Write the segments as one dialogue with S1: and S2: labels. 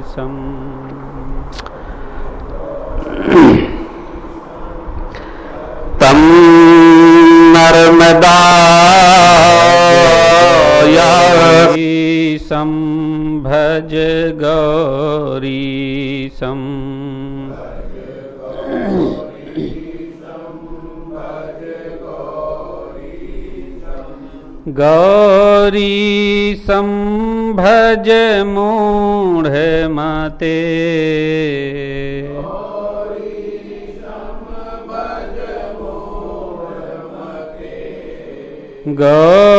S1: गौरीशम् तं नर्मदायां भज गौरीशम् गौरीशं भज मूढ़मते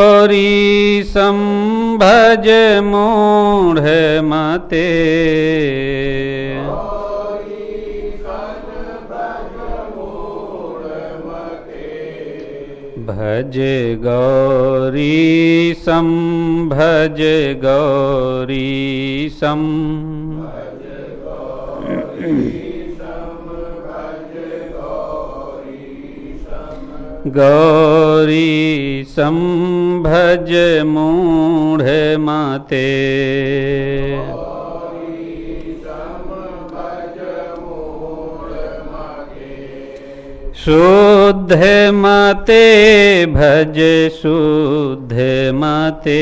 S1: गौरीशं भज मूढ़मते भज गौरीशं भज गौरीशं गौरीशं भज मूढ़मते शुद्ध मते भज शुद्ध मते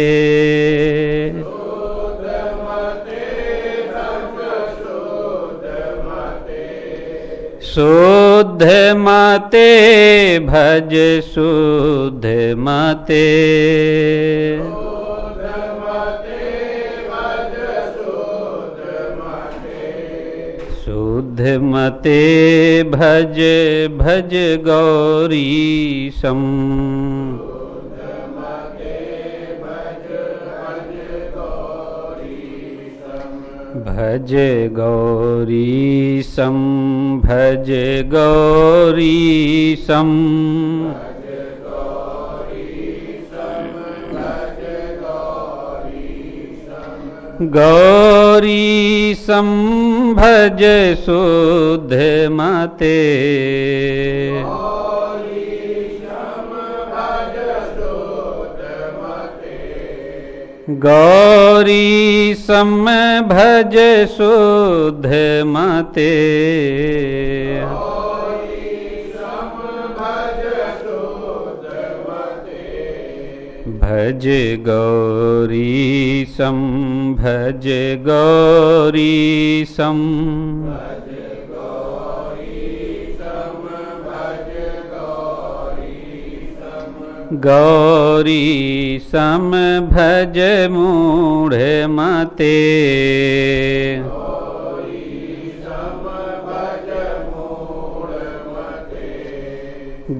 S1: शुद्ध मते भज शुद्ध मते शुद्ध मते भज भज गौरीशम् भज गौरीशं भज गौरीशं गौरीशं भज शुद्ध मते गौरीशं भज शुद्ध मते भज गौरीशं भज गौरीशं गौरीशं भज मूढ़मते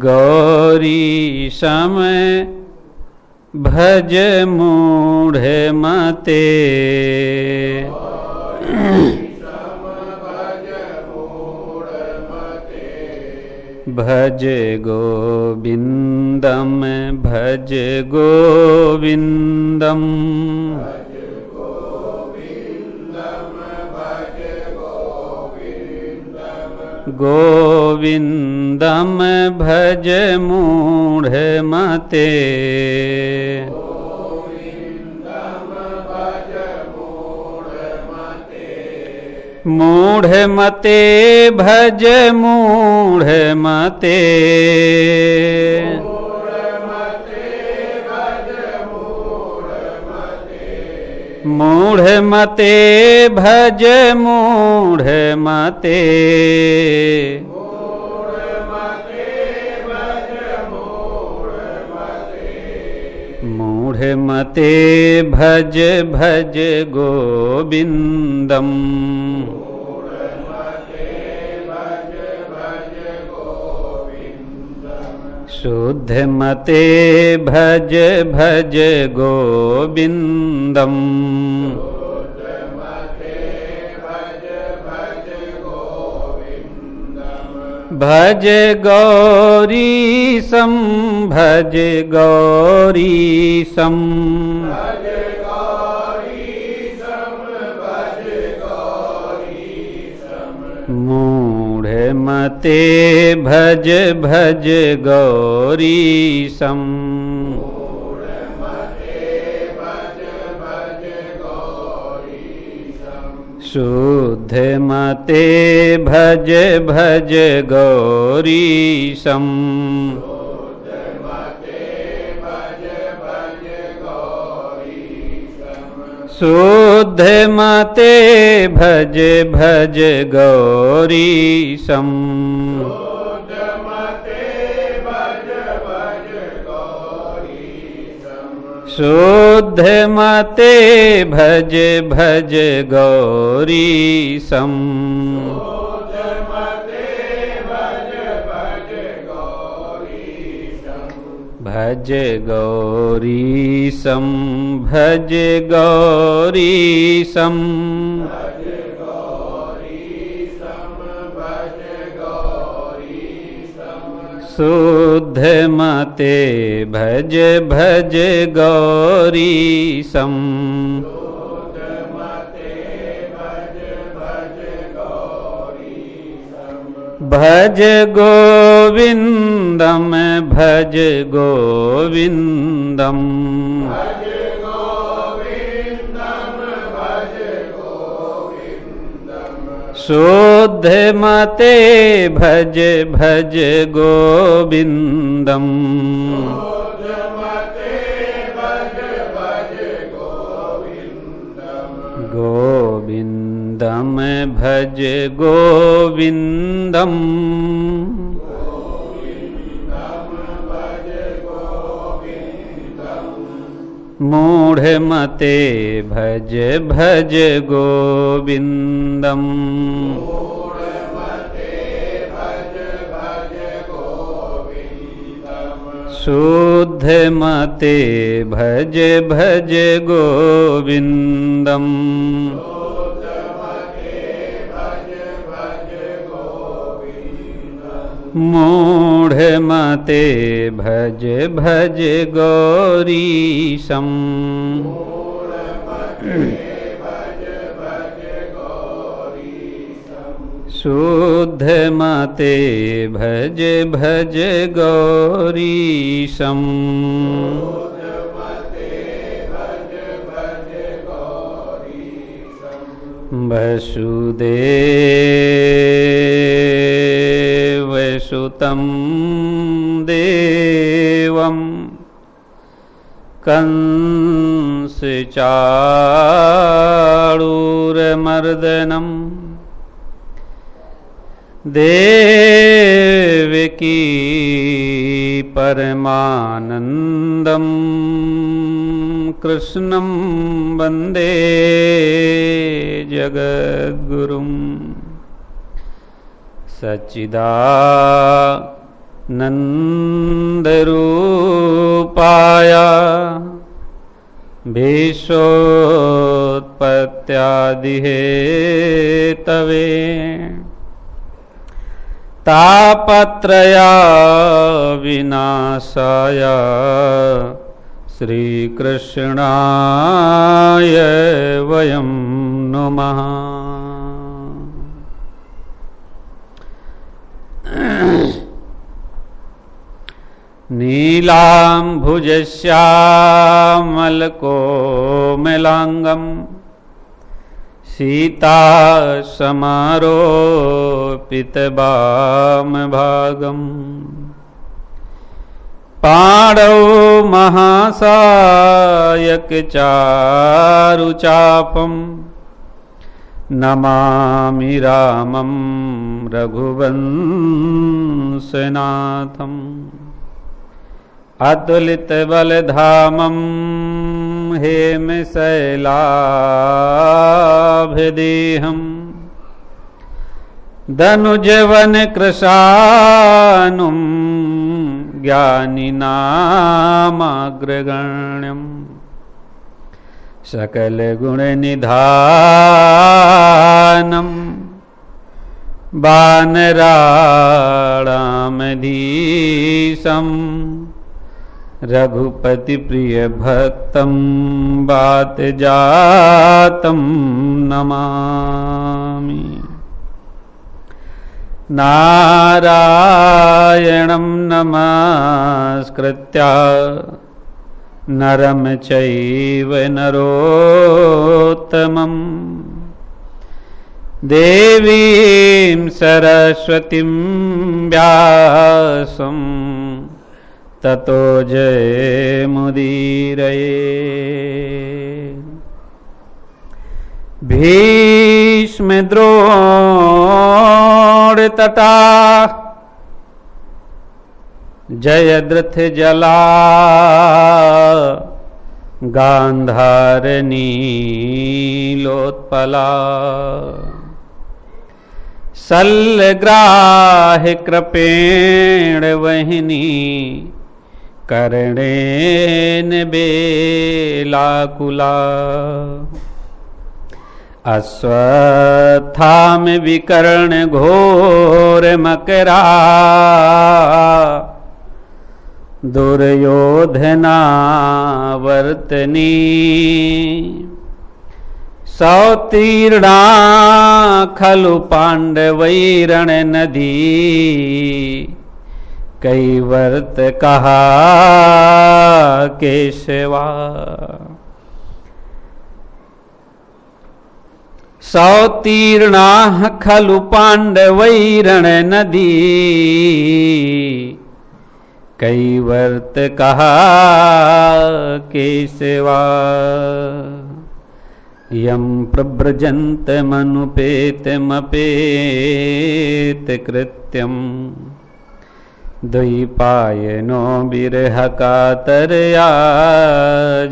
S1: गौरीशं भज मूढ़मते भज गोविंदम भज गोविंदम गोविंदम भज मूढ़मते मूढ़मते भज मूढ़मते मूढ़मते भज मूढ़मते मूढ़मते भज भज गोविंदम शुद्ध मते भज भज गोविंदम भज गौरीशं भज गौरीशं मूढ़मते भज भज गौरीशं शुद्धमते भज भज गौरीशम् शुद्धमते भज भज गौरीशम् शुद्धमते भज भज गौरीशम् भज गौरीशम् भज गौरीशम् शुद्धमते भज भज गौरीशम् भज गोविन्दम भज गोविन्दम शुद्धमते भज भज गोविन्दम गोविन्दम भज गोविन्दम मूढ़मते भज भज गोविन्दम शुद्धमते भज भज गोविन्दम मूढ़मते भज भज गौरीशम् शुद्धमते भज भज गौरीशम् वसुदेव सुतं देवं कंसचाणूरमर्दनम् देवकी परमानन्दं कृष्णं वन्दे जगद्गुरुम् सच्चिदानन्दरूपाय विश्वोत्पत्त्यादिहेतवे तापत्रया विनाशाय श्रीकृष्णाय वयं नुमः। नीलाम्भुजश्यामलकोमलाङ्गं सीतासमारोपितवामभागम् पाणौ महासायकचारुचापं नमामि रामं रघुवंशनाथम् अतुलितबलधामं हेमशैलाभदेहम् धनुजवनकृशानुं ज्ञानिनामाग्रगण्यम् सकलगुणनिधानं वानराणामधीशम् रघुपतिप्रियभक्तं वातजातं नमामि। नारायणं नमस्कृत्य नरं चैव नरोत्तमं देवीं सरस्वतीं व्यासं ततो जयमुदीरये। भीष्म द्रोण तथा जयद्रथ जला गांधार नीलोत्पला सल्लग्राह कृपेण वहिनी कर्णेन बेलाकुला अश्वत्थाम विकर्ण घोर मकरा दुर्योधना वर्तनी सौतीर्णा खलु पांडवैरण नदी कैवर्त कहा केशवा सौतीर्णा खलु पांडवैरण नदी कैवर्त कहा केशवा यम प्रव्रजन्त मनुपेतमपेत कृत्यम द्वैपायनो बिरह कातरया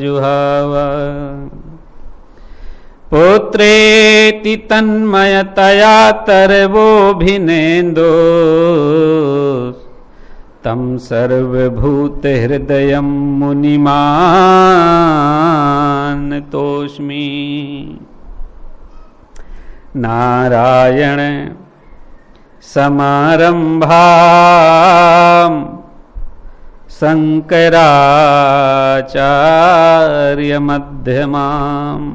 S1: जुहावा पुत्रेति तन्मयतया तरवोभिनेन्दो तम सर्वभूत हृदयं मुनिमान तोष्मि नारायण समारंभां शंकराचार्य मध्यमाम्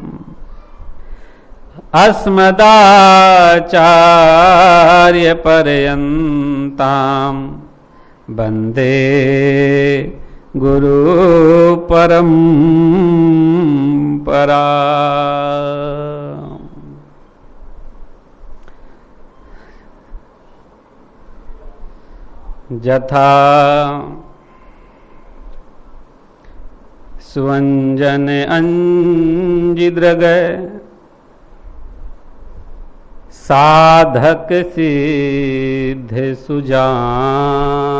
S1: अस्मदाचार्य पर्यन्तां वन्दे गुरु परम्परा। यथा सुवञ्जन अंजिद्रग साधक सिद्ध सुजान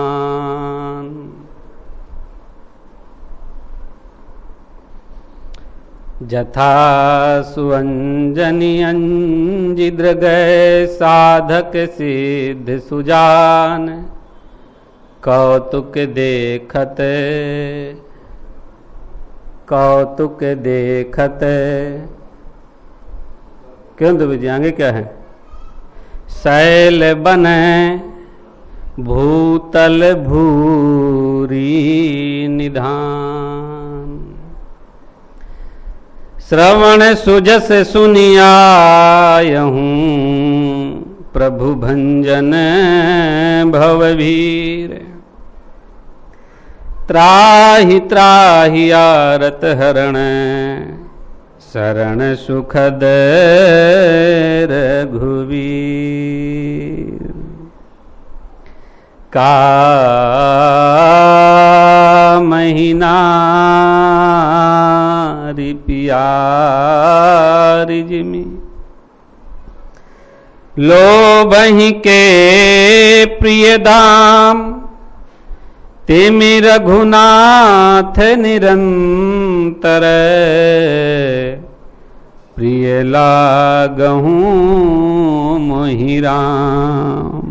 S1: जथा सुअंजनी अंजिद्रग साधक सिद्ध सुजान कौतुक देखत क्यों तो विद्यांगे क्या है शैल बने भूतल भूरी निधान श्रवण सुजस सुनियायहूँ प्रभु भंजन भववीर त्राहि त्राहि आरत हरण शरण सुखद रघुवीर का महीना प्यारी जिमी लोभहि के प्रिय दाम तिमि रघुनाथ निरंतर प्रिय लागहूँ मोहि राम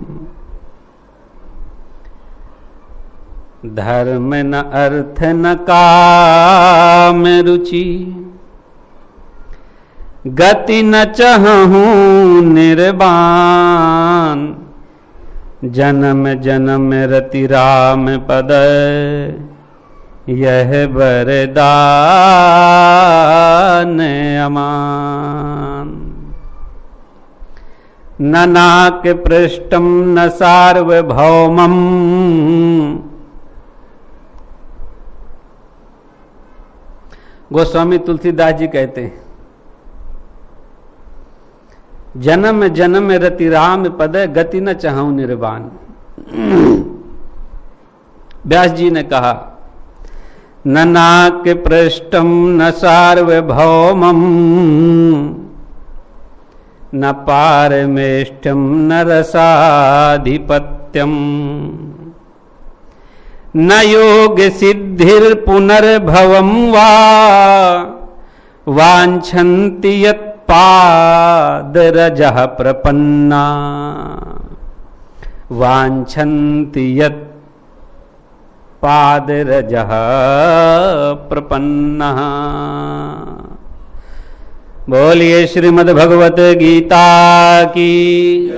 S1: धर्म न अर्थ न काम रुचि गति न चहूँ निर्वाण जन्म जन्म रति राम पद यह वरदान अमान न नाक पृष्ठम न सार्वभौमम गोस्वामी तुलसीदास जी कहते हैं जन्म जन्म रति राम पद गति न चाहूं निर्वाण। व्यास जी ने कहा न नाक पृष्ठम न सार्वभौमम न पारमेष्ठम न रसाधिपत्यम न योग सिद्धिर पुनर्भवम वा वांछन्ति यत् पादरजः प्रपन्ना वांछन्ति यत् पादरजः प्रपन्ना। बोलिए श्रीमद् भगवत गीता की,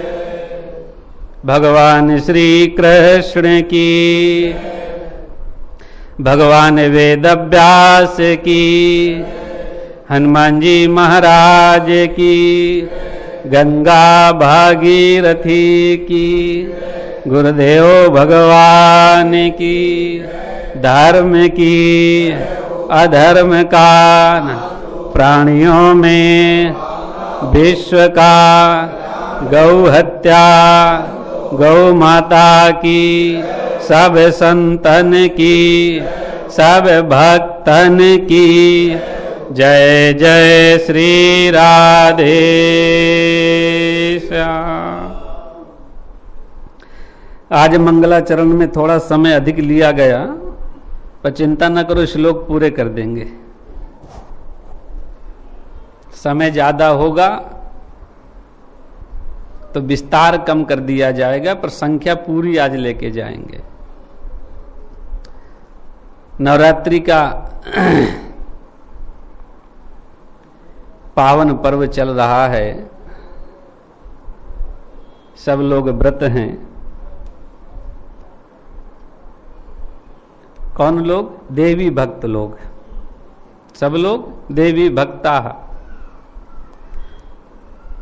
S1: भगवान श्री कृष्ण की, भगवान वेद व्यास की, हनुमान जी महाराज की, गंगा भागीरथी की, गुरुदेव भगवान की, धर्म की अधर्म का प्राणियों में विश्व का गौ हत्या गौ माता की सब संतन की सब भक्तन की जय जय श्री राधे श्याम। आज मंगलाचरण में थोड़ा समय अधिक लिया गया, पर चिंता न करो, श्लोक पूरे कर देंगे। समय ज्यादा होगा तो विस्तार कम कर दिया जाएगा, पर संख्या पूरी आज लेके जाएंगे। नवरात्रि का पावन पर्व चल रहा है, सब लोग व्रत हैं। कौन लोग? देवी भक्त लोग, सब लोग देवी भक्ता।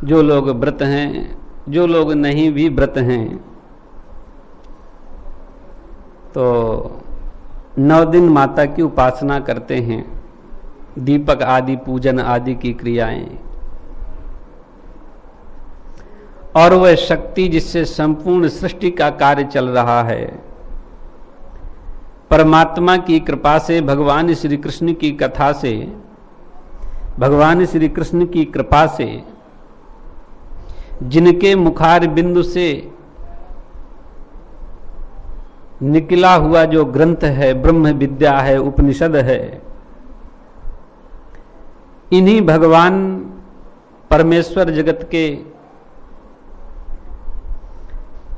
S1: जो लोग व्रत हैं, जो लोग नहीं भी व्रत हैं, तो 9 दिन माता की उपासना करते हैं, दीपक आदि पूजन आदि की क्रियाएं, और वह शक्ति जिससे संपूर्ण सृष्टि का कार्य चल रहा है, परमात्मा की कृपा से, भगवान श्री कृष्ण की कथा से, भगवान श्री कृष्ण की कृपा से, जिनके मुखार बिंदु से निकला हुआ जो ग्रंथ है, ब्रह्म विद्या है, उपनिषद है, इन्हीं भगवान परमेश्वर जगत के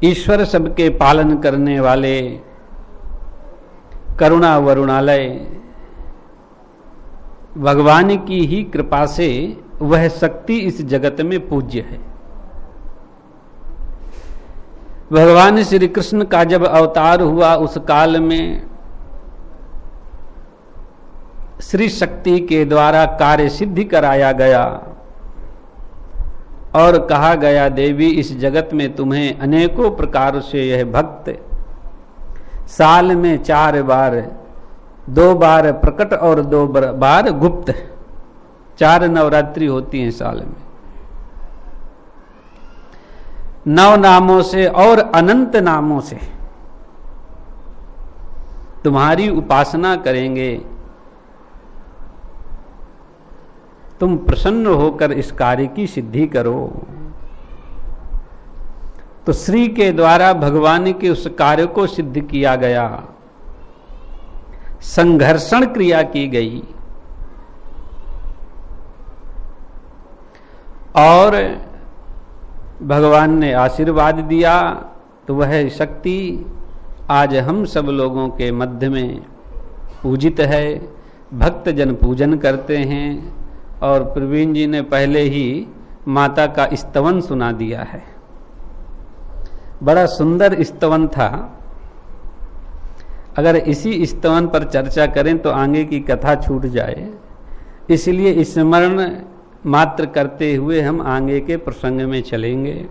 S1: ईश्वर सबके पालन करने वाले करुणा वरुणालय भगवान की ही कृपा से वह शक्ति इस जगत में पूज्य है। भगवान श्री कृष्ण का जब अवतार हुआ उस काल में श्री शक्ति के द्वारा कार्य सिद्धि कराया गया और कहा गया, देवी इस जगत में तुम्हें अनेकों प्रकार से यह भक्त साल में 4 बार, 2 बार प्रकट और 2 बार गुप्त, 4 नवरात्रि होती हैं साल में, 9 नामों से और अनंत नामों से तुम्हारी उपासना करेंगे। तुम प्रसन्न होकर इस कार्य की सिद्धि करो। तो श्री के द्वारा भगवान के उस कार्य को सिद्ध किया गया, संघर्षण क्रिया की गई और भगवान ने आशीर्वाद दिया। तो वह शक्ति आज हम सब लोगों के मध्य में पूजित है, भक्तजन पूजन करते हैं। और प्रवीण जी ने पहले ही माता का स्तवन सुना दिया है, बड़ा सुंदर स्तवन था। अगर इसी स्तवन पर चर्चा करें तो आगे की कथा छूट जाए, इसलिए स्मरण मात्र करते हुए हम आगे के प्रसंग में चलेंगे।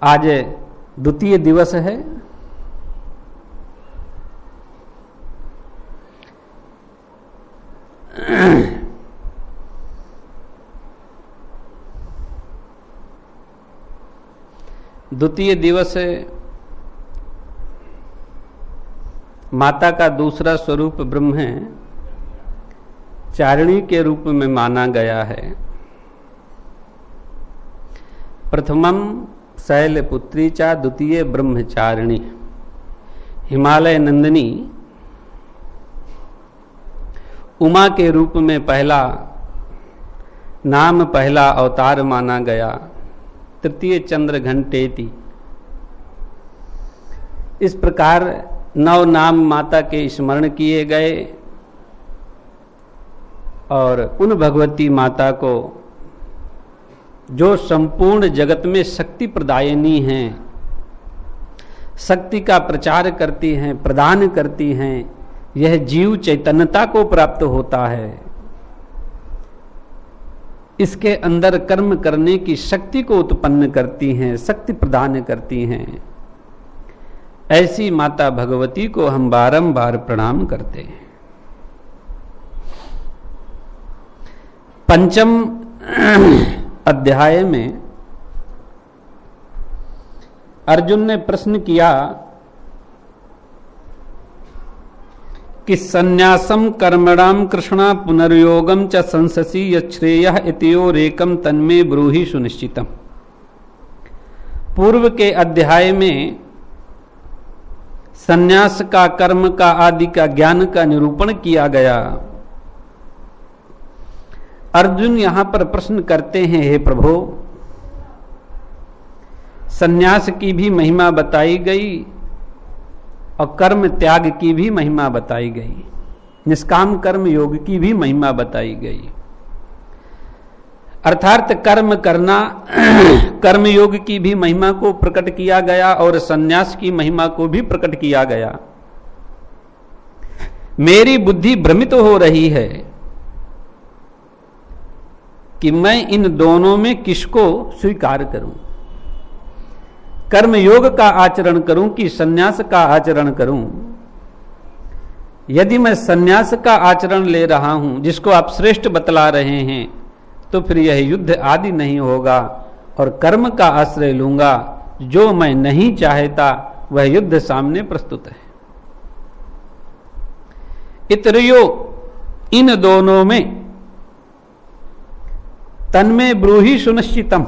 S1: आज द्वितीय दिवस है। द्वितीय दिवस माता का दूसरा स्वरूप ब्रह्म चारिणी के रूप में माना गया है। प्रथमम शैलपुत्री चा द्वितीय ब्रह्मचारिणी। हिमालय नंदिनी उमा के रूप में पहला नाम, पहला अवतार माना गया। तृतीय चंद्र घंटेति। इस प्रकार 9 नाम माता के स्मरण किए गए और उन भगवती माता को जो संपूर्ण जगत में शक्ति प्रदायिनी हैं, शक्ति का प्रचार करती हैं, प्रदान करती हैं, यह जीव चैतन्यता को प्राप्त होता है। इसके अंदर कर्म करने की शक्ति को उत्पन्न करती हैं, शक्ति प्रदान करती हैं। ऐसी माता भगवती को हम बारंबार प्रणाम करते हैं। पंचम अध्याय में अर्जुन ने प्रश्न किया कि संन्यासम कर्मणाम कृष्णा पुनर्योगम च संससी यच्छ्रेयः इत्योरेकम तन्मे ब्रूहि सुनिश्चितम। पूर्व के अध्याय में संन्यास का, कर्म का, आदि का, ज्ञान का निरूपण किया गया। अर्जुन यहां पर प्रश्न करते हैं, हे प्रभु, संन्यास की भी महिमा बताई गई और कर्म त्याग की भी महिमा बताई गई, निष्काम कर्म योग की भी महिमा बताई गई। अर्थात कर्म करना, कर्म योग की भी महिमा को प्रकट किया गया और संन्यास की महिमा को भी प्रकट किया गया। मेरी बुद्धि भ्रमित हो रही है कि मैं इन दोनों में किसको स्वीकार करूं, कर्म योग का आचरण करूं कि संन्यास का आचरण करूं। यदि मैं संन्यास का आचरण ले रहा हूं, जिसको आप श्रेष्ठ बतला रहे हैं, तो फिर यह युद्ध आदि नहीं होगा और कर्म का आश्रय लूंगा। जो मैं नहीं चाहता वह युद्ध सामने प्रस्तुत है। इतरियो, इन दोनों में तन्मे ब्रूहि सुनिश्चितम,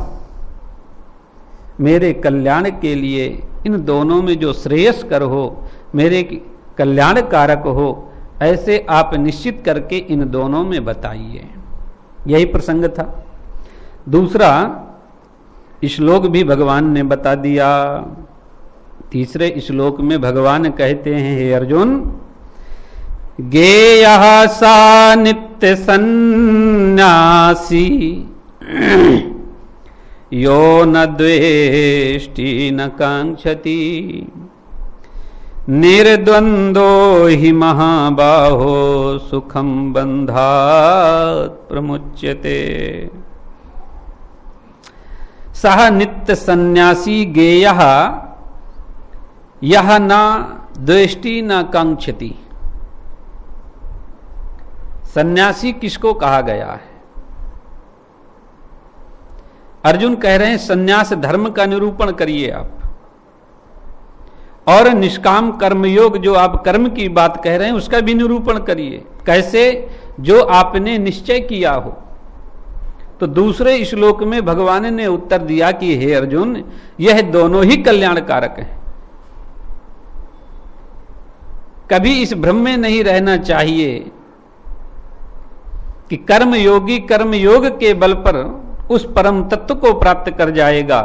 S1: मेरे कल्याण के लिए इन दोनों में जो श्रेयस्कर हो, मेरे कल्याण कारक हो, ऐसे आप निश्चित करके इन दोनों में बताइए। यही प्रसंग था। दूसरा श्लोक भी भगवान ने बता दिया। तीसरे श्लोक में भगवान कहते हैं, हे अर्जुन, गेयः सा नित्य सन्न्यासी यो न द्वेष्टि न कांक्षति निर्द्वंदो हि महाबाहो सुखम बंधात् प्रमुच्यते। सह नित्य सन्यासी गेयः यह न द्वेष्टि न कांक्षति। सन्यासी किसको कहा गया है? अर्जुन कह रहे हैं सन्यास धर्म का निरूपण करिए आप, और निष्काम कर्मयोग जो आप कर्म की बात कह रहे हैं उसका भी निरूपण करिए। कैसे? जो आपने निश्चय किया हो। तो दूसरे श्लोक में भगवान ने उत्तर दिया कि हे अर्जुन, यह दोनों ही कल्याणकारक हैं। कभी इस भ्रम में नहीं रहना चाहिए कि कर्मयोगी कर्मयोग के बल पर उस परम तत्व को प्राप्त कर जाएगा,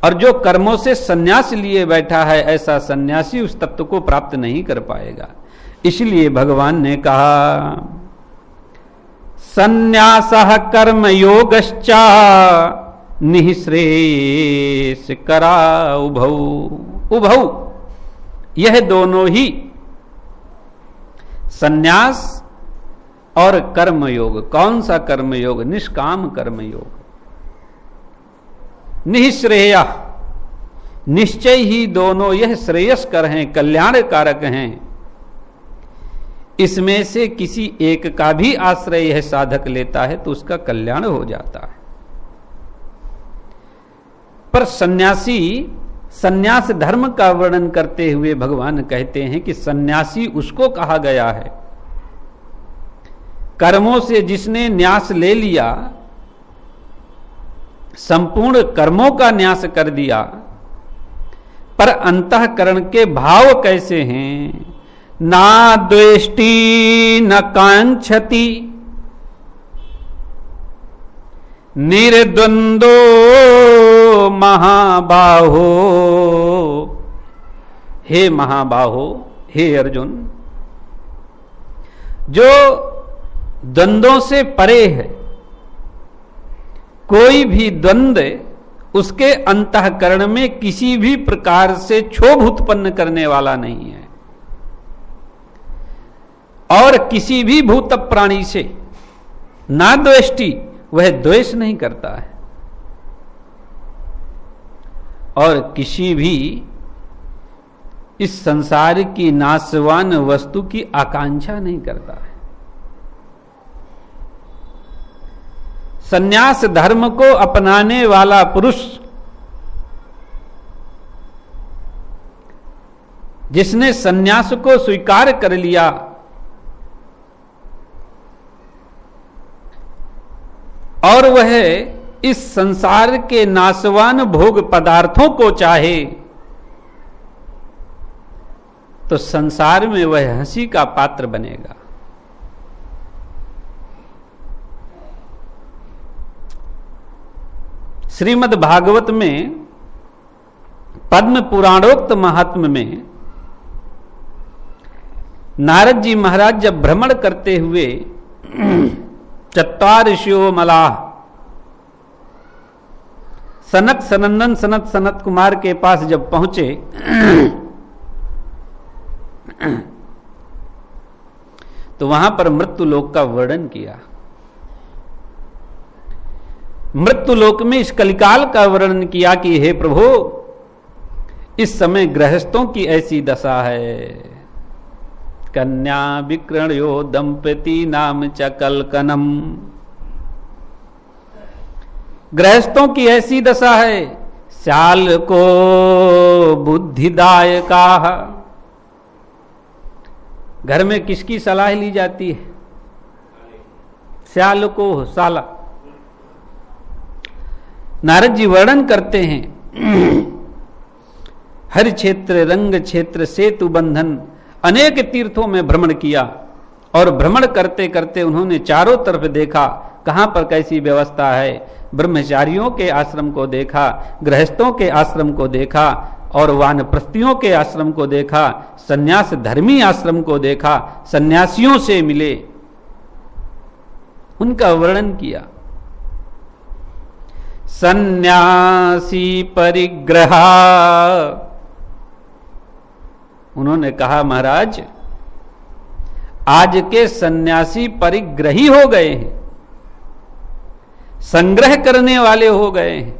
S1: और जो कर्मों से सन्यास लिए बैठा है ऐसा सन्यासी उस तत्व को प्राप्त नहीं कर पाएगा। इसलिए भगवान ने कहा, सन्यासः कर्मयोगश्चा निःश्रेयस्करा उभौ। उभौ, यह दोनों ही सन्यास और कर्मयोग। कौन सा कर्मयोग? निष्काम कर्मयोग। निःश्रेय, निश्चय ही दोनों यह श्रेयस्कर हैं, कल्याणकारक हैं। इसमें से किसी एक का भी आश्रय यह साधक लेता है तो उसका कल्याण हो जाता है। पर सन्यासी सन्यास धर्म का वर्णन करते हुए भगवान कहते हैं कि सन्यासी उसको कहा गया है, कर्मों से जिसने न्यास ले लिया, संपूर्ण कर्मों का न्यास कर दिया, पर अंतःकरण के भाव कैसे हैं? ना द्वेष्टि न कांक्षति, निर्द्वंदो महाबाहो। हे महाबाहो, हे अर्जुन, जो द्वंद्वों से परे है, कोई भी द्वंद्व उसके अंतःकरण में किसी भी प्रकार से क्षोभ उत्पन्न करने वाला नहीं है, और किसी भी भूत प्राणी से ना द्वेष्टि, वह द्वेष नहीं करता है, और किसी भी इस संसार की नाशवान वस्तु की आकांक्षा नहीं करता है। सन्यास धर्म को अपनाने वाला पुरुष, जिसने सन्यास को स्वीकार कर लिया, और वह इस संसार के नाशवान भोग पदार्थों को चाहे, तो संसार में वह हंसी का पात्र बनेगा। श्रीमद् भागवत में पद्म पुराणोक्त महात्म्य में नारद जी महाराज जब भ्रमण करते हुए चत्वारिशो मलाह सनत सनंदन सनत सनत कुमार के पास जब पहुंचे, तो वहां पर मृत्यु लोक का वर्णन किया। मृत्यु लोक में इस कलिकाल का वर्णन किया कि हे प्रभु, इस समय गृहस्थों की ऐसी दशा है। कन्या विक्रणयो दंपति नाम च कलकनम। गृहस्थों की ऐसी दशा है, श्याल को बुद्धिदायका। घर में किसकी सलाह ली जाती है? श्याल को, साला। नारद जी वर्णन करते हैं, हर क्षेत्र रंग क्षेत्र सेतु बंधन, अनेक तीर्थों में भ्रमण किया, और भ्रमण करते करते उन्होंने चारों तरफ देखा कहां पर कैसी व्यवस्था है। ब्रह्मचारियों के आश्रम को देखा, गृहस्थों के आश्रम को देखा, और वानप्रस्थियों के आश्रम को देखा, सन्यास धर्मी आश्रम को देखा, सन्यासियों से मिले, उनका वर्णन किया। सन्यासी परिग्रहा, उन्होंने कहा महाराज आज के सन्यासी परिग्रही हो गए हैं, संग्रह करने वाले हो गए हैं।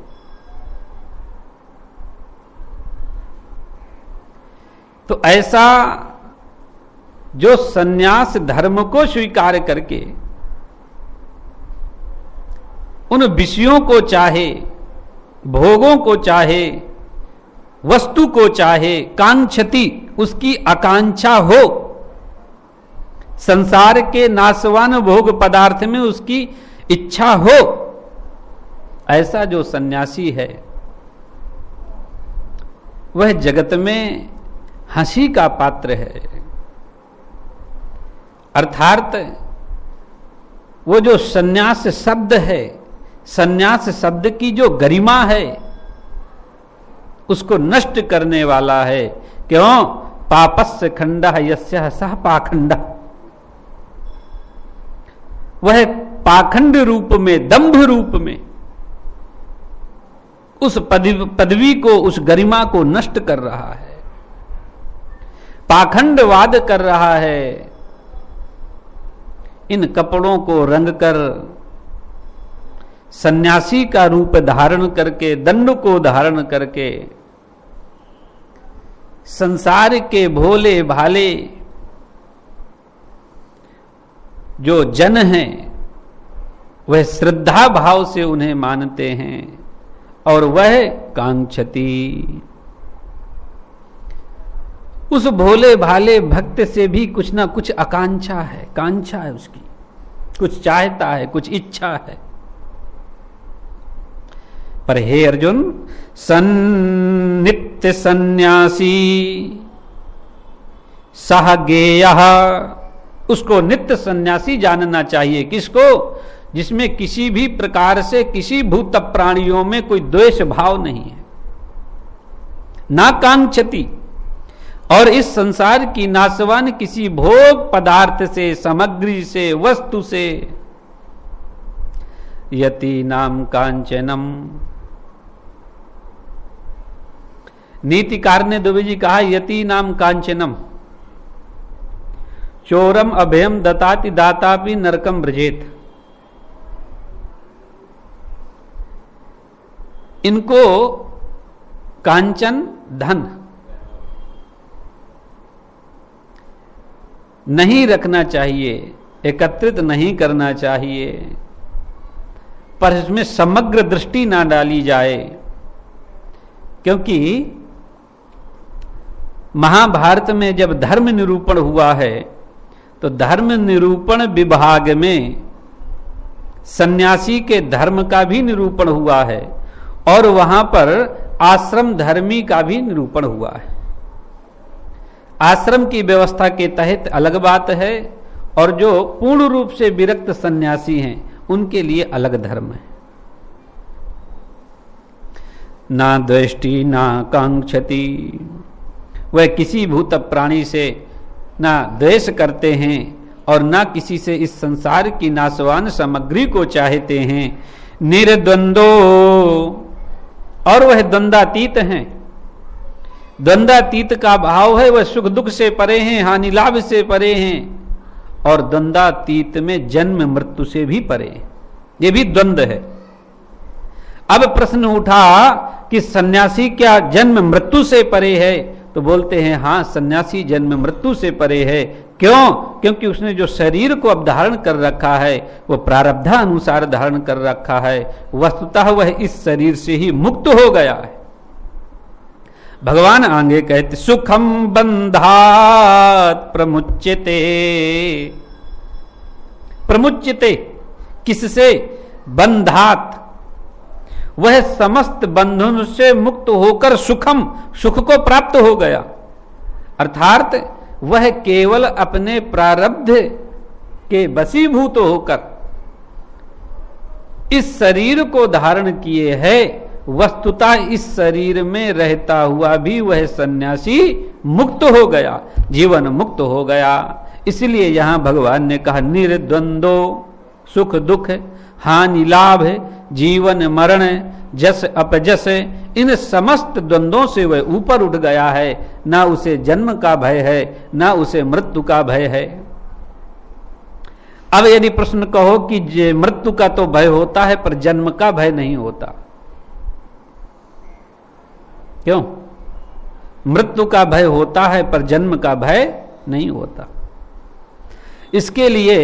S1: तो ऐसा जो सन्यास धर्म को स्वीकार करके उन विषयों को चाहे, भोगों को चाहे, वस्तु को चाहे, कांक्षति, उसकी आकांक्षा हो, संसार के नाशवान भोग पदार्थ में उसकी इच्छा हो, ऐसा जो सन्यासी है वह जगत में हंसी का पात्र है। अर्थात वो जो सन्यास शब्द है, सन्यास शब्द की जो गरिमा है, उसको नष्ट करने वाला है। क्यों? पापस्य खंडः यस्यः सः पाखंडः। वह पाखंड रूप में, दंभ रूप में उस पदवी को, उस गरिमा को नष्ट कर रहा है, पाखंडवाद कर रहा है। इन कपड़ों को रंग कर, सन्यासी का रूप धारण करके, दंड को धारण करके, संसार के भोले भाले जो जन हैं वह श्रद्धा भाव से उन्हें मानते हैं और वह कांक्षति। उस भोले भाले भक्त से भी कुछ ना कुछ आकांक्षा है, कांक्षा है उसकी, कुछ चाहता है, कुछ इच्छा है। पर हे अर्जुन, सन्नित्य सन्यासी सह गेयः, उसको नित्य सन्यासी जानना चाहिए। किसको? जिसमें किसी भी प्रकार से किसी भूत प्राणियों में कोई द्वेष भाव नहीं है, ना कांक्षति, और इस संसार की नाशवान किसी भोग पदार्थ से, सामग्री से, वस्तु से। यति नाम कांचनम, नीतिकार ने दुबे जी कहा यति नाम कांचनम चोरम अभयम दताति दातापि नरकम ब्रजेत। इनको कांचन धन नहीं रखना चाहिए, एकत्रित नहीं करना चाहिए, पर इसमें समग्र दृष्टि ना डाली जाए। क्योंकि महाभारत में जब धर्म निरूपण हुआ है तो धर्म निरूपण विभाग में सन्यासी के धर्म का भी निरूपण हुआ है और वहां पर आश्रम धर्मी का भी निरूपण हुआ है। आश्रम की व्यवस्था के तहत अलग बात है और जो पूर्ण रूप से विरक्त सन्यासी हैं उनके लिए अलग धर्म है। ना द्वेष्टि ना कांक्षति, वह किसी भूत प्राणी से ना द्वेष करते हैं और ना किसी से इस संसार की नाशवान सामग्री को चाहते हैं। निर्द्वंदो, और वह द्वंद्वातीत हैं। द्वंद्वातीत का भाव है वह सुख दुख से परे हैं, हानि लाभ से परे हैं, और द्वंद्वातीत में जन्म मृत्यु से भी परे हैं। ये भी द्वंद्व है। अब प्रश्न उठा कि सन्यासी क्या जन्म मृत्यु से परे है? तो बोलते हैं हाँ, सन्यासी जन्म मृत्यु से परे है। क्यों? क्योंकि उसने जो शरीर को अब धारण कर रखा है वो प्रारब्धा अनुसार धारण कर रखा है। वस्तुतः वह इस शरीर से ही मुक्त हो गया है। भगवान आगे कहते सुखम बंधात प्रमुच्यते। प्रमुच्यते किससे? बंधात, वह समस्त बंधन से मुक्त होकर सुखम, सुख को प्राप्त हो गया। अर्थात वह केवल अपने प्रारब्ध के वशीभूत होकर इस शरीर को धारण किए है। वस्तुतः इस शरीर में रहता हुआ भी वह सन्यासी मुक्त हो गया, जीवन मुक्त हो गया। इसलिए यहां भगवान ने कहा निर्द्वंदो, सुख दुख, हानि लाभ, जीवन मरण, जस अपजस, इन समस्त द्वंद्वों से वह ऊपर उठ गया है। ना उसे जन्म का भय है, ना उसे मृत्यु का भय है। अब यदि प्रश्न कहो कि मृत्यु का तो भय होता है पर जन्म का भय नहीं होता, क्यों? मृत्यु का भय होता है पर जन्म का भय नहीं होता। इसके लिए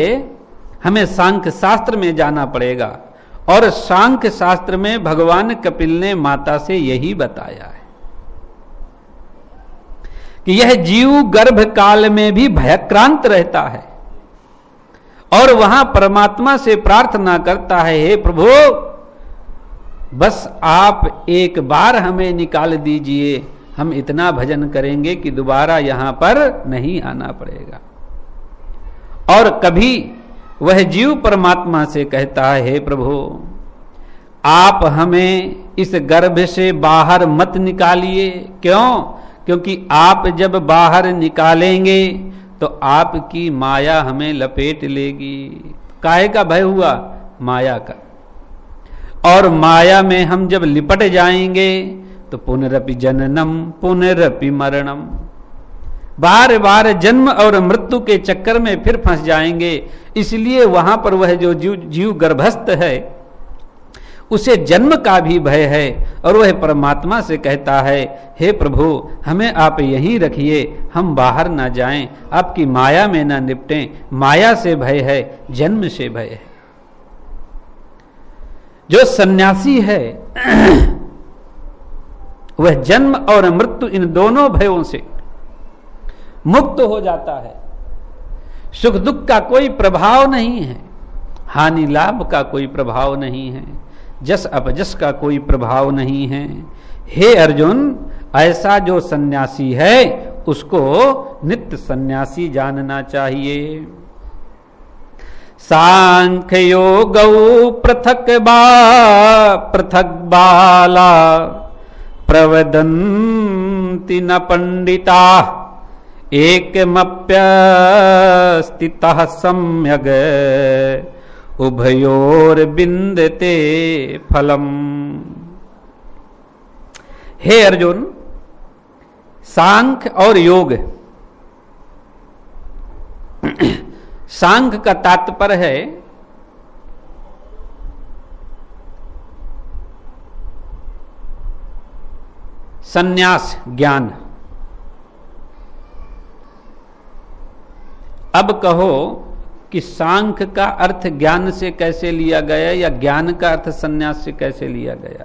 S1: हमें सांख्य शास्त्र में जाना पड़ेगा और सांख्य शास्त्र में भगवान कपिल ने माता से यही बताया है कि यह जीव गर्भ काल में भी भयक्रांत रहता है और वहां परमात्मा से प्रार्थना करता है, हे प्रभु बस आप एक बार हमें निकाल दीजिए, हम इतना भजन करेंगे कि दोबारा यहां पर नहीं आना पड़ेगा। और कभी वह जीव परमात्मा से कहता है, हे प्रभु आप हमें इस गर्भ से बाहर मत निकालिए। क्यों? क्योंकि आप जब बाहर निकालेंगे तो आपकी माया हमें लपेट लेगी। काहे का भय हुआ? माया का। और माया में हम जब लिपट जाएंगे तो पुनरपि जननम पुनरपि मरणम, बार बार जन्म और मृत्यु के चक्कर में फिर फंस जाएंगे। इसलिए वहां पर वह जो जीव गर्भस्थ है उसे जन्म का भी भय है और वह परमात्मा से कहता है, हे प्रभु हमें आप यहीं रखिए, हम बाहर ना जाएं, आपकी माया में ना निपटें। माया से भय है, जन्म से भय है। जो सन्यासी है वह जन्म और मृत्यु इन दोनों भयों से मुक्त हो जाता है। सुख दुख का कोई प्रभाव नहीं है, हानि लाभ का कोई प्रभाव नहीं है, जस अपजस का कोई प्रभाव नहीं है। हे अर्जुन, ऐसा जो सन्यासी है उसको नित्य सन्यासी जानना चाहिए। सांख्य योगौ पृथक बाला प्रवदन्ति न पंडिता एकमप्यस्थितः सम्यग् उभयोर्बिन्दते फलम्। हे अर्जुन, सांख्य और योग, सांख्य का तात्पर्य है सन्यास, ज्ञान। अब कहो कि सांख्य का अर्थ ज्ञान से कैसे लिया गया या ज्ञान का अर्थ सन्यास से कैसे लिया गया।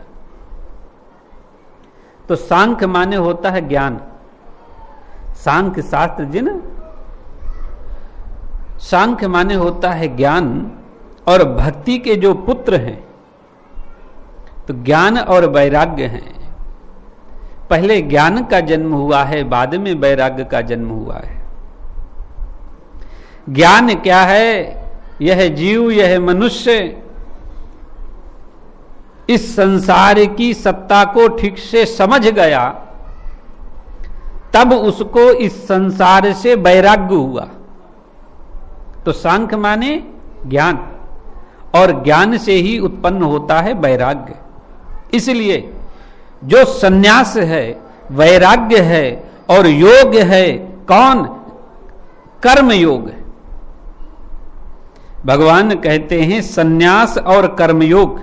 S1: तो सांख्य माने होता है ज्ञान, सांख्य शास्त्र जिन, सांख्य माने होता है ज्ञान। और भक्ति के जो पुत्र हैं तो ज्ञान और वैराग्य हैं। पहले ज्ञान का जन्म हुआ है, बाद में वैराग्य का जन्म हुआ है। ज्ञान क्या है? यह जीव, यह मनुष्य इस संसार की सत्ता को ठीक से समझ गया, तब उसको इस संसार से वैराग्य हुआ। तो सांख्य माने ज्ञान, और ज्ञान से ही उत्पन्न होता है वैराग्य। इसलिए जो सन्यास है, वैराग्य है और योग है, कौन? कर्म योग। भगवान कहते हैं सन्यास और कर्मयोग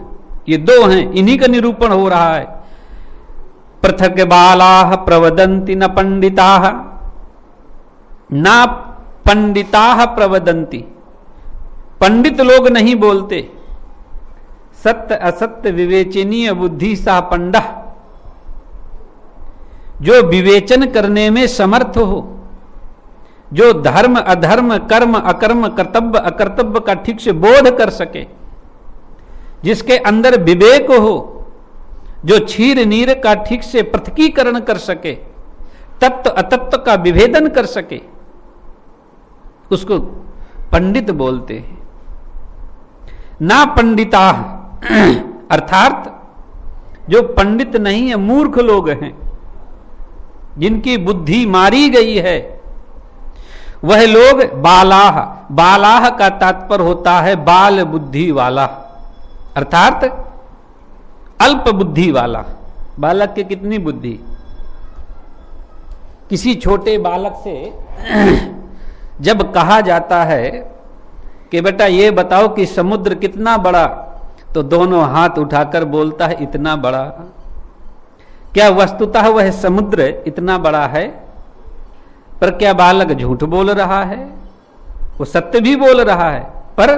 S1: ये दो हैं, इन्हीं का निरूपण हो रहा है। पृथक बालाः प्रवदन्ति न पंडिताः, ना पंडिताः प्रवदन्ति, पंडित लोग नहीं बोलते। सत्य असत्य विवेचनीय बुद्धि सा पंडा, जो विवेचन करने में समर्थ हो, जो धर्म अधर्म, कर्म अकर्म, कर्तव्य अकर्तव्य का ठीक से बोध कर सके, जिसके अंदर विवेक हो, जो क्षीर नीर का ठीक से पृथकीकरण कर सके, तत्व अतत्व का विभेदन कर सके, उसको पंडित बोलते हैं। ना पंडिता अर्थात जो पंडित नहीं है, मूर्ख लोग हैं, जिनकी बुद्धि मारी गई है, वह लोग बालाह, बालाह का तात्पर्य होता है बाल बुद्धि वाला, अर्थात अल्प बुद्धि वाला। बालक के कितनी बुद्धि? किसी छोटे बालक से जब कहा जाता है कि बेटा ये बताओ कि समुद्र कितना बड़ा, तो दोनों हाथ उठाकर बोलता है इतना बड़ा। क्या वस्तुतः वह समुद्र इतना बड़ा है? पर क्या बालक झूठ बोल रहा है? वो सत्य भी बोल रहा है, पर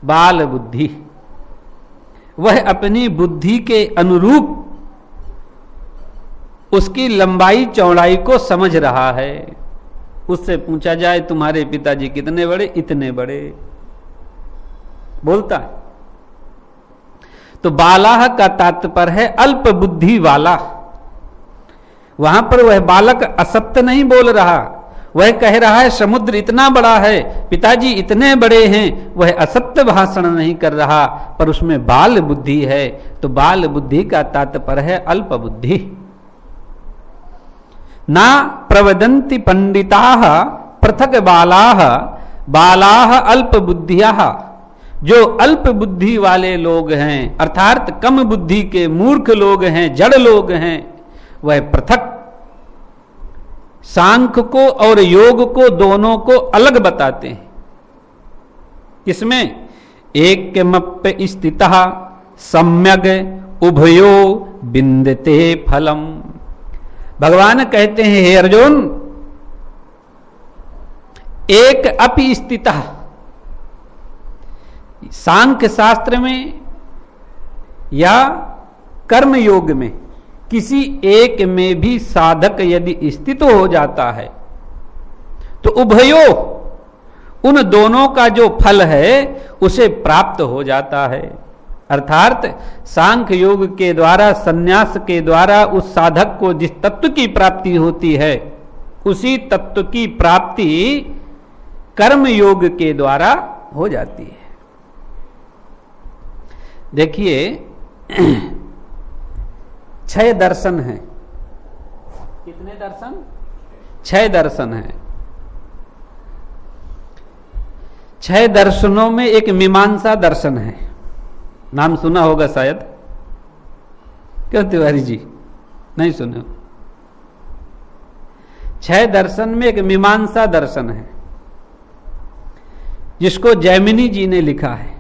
S1: बाल बुद्धि, वह अपनी बुद्धि के अनुरूप उसकी लंबाई चौड़ाई को समझ रहा है। उससे पूछा जाए तुम्हारे पिताजी कितने बड़े? इतने बड़े, बोलता है। तो बालाह का तात्पर्य है अल्प बुद्धि वाला। वहां पर वह बालक असत्य नहीं बोल रहा, वह कह रहा है समुद्र इतना बड़ा है, पिताजी इतने बड़े हैं। वह असत्य भाषण नहीं कर रहा, पर उसमें बाल बुद्धि है। तो बाल बुद्धि का तात्पर्य है अल्प बुद्धि। ना प्रवदन्ति पंडिताः पृथक बालाः, बालाः अल्प बुद्धियाः। जो अल्प बुद्धि वाले लोग हैं, अर्थात कम बुद्धि के मूर्ख लोग हैं, जड़ लोग हैं, वह पृथक सांख्य को और योग को दोनों को अलग बताते हैं। इसमें एकमप्य स्थितः सम्यग् उभयो बिंदते फलम। भगवान कहते हैं हे अर्जुन, एक अपि स्थितः, सांख्य शास्त्र में या कर्म योग में किसी एक में भी साधक यदि स्थित हो जाता है तो उभयो, उन दोनों का जो फल है उसे प्राप्त हो जाता है। अर्थात सांख्य योग के द्वारा, संन्यास के द्वारा उस साधक को जिस तत्व की प्राप्ति होती है उसी तत्व की प्राप्ति कर्म योग के द्वारा हो जाती है। देखिए 6 दर्शन हैं। कितने दर्शन? 6 दर्शन हैं। 6 दर्शनों में एक मीमांसा दर्शन है, नाम सुना होगा शायद। क्यों तिवारी जी, नहीं सुने? 6 दर्शन में एक मीमांसा दर्शन है जिसको जैमिनी जी ने लिखा है।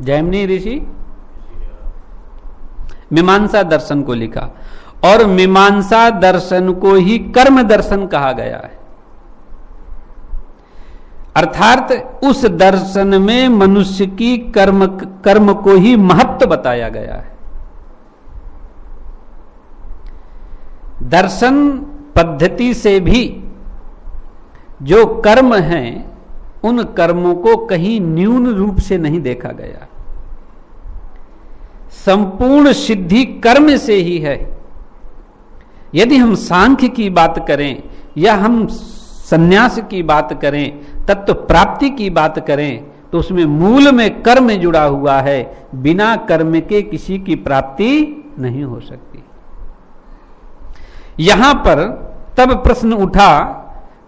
S1: जैमिनी ऋषि मीमांसा दर्शन को लिखा, और मीमांसा दर्शन को ही कर्म दर्शन कहा गया है। अर्थात उस दर्शन में मनुष्य की कर्म को ही महत्व बताया गया है। दर्शन पद्धति से भी जो कर्म हैं उन कर्मों को कहीं न्यून रूप से नहीं देखा गया। संपूर्ण सिद्धि कर्म से ही है। यदि हम सांख्य की बात करें या हम संन्यास की बात करें, तत्व प्राप्ति की बात करें, तो उसमें मूल में कर्म जुड़ा हुआ है। बिना कर्म के किसी की प्राप्ति नहीं हो सकती। यहां पर तब प्रश्न उठा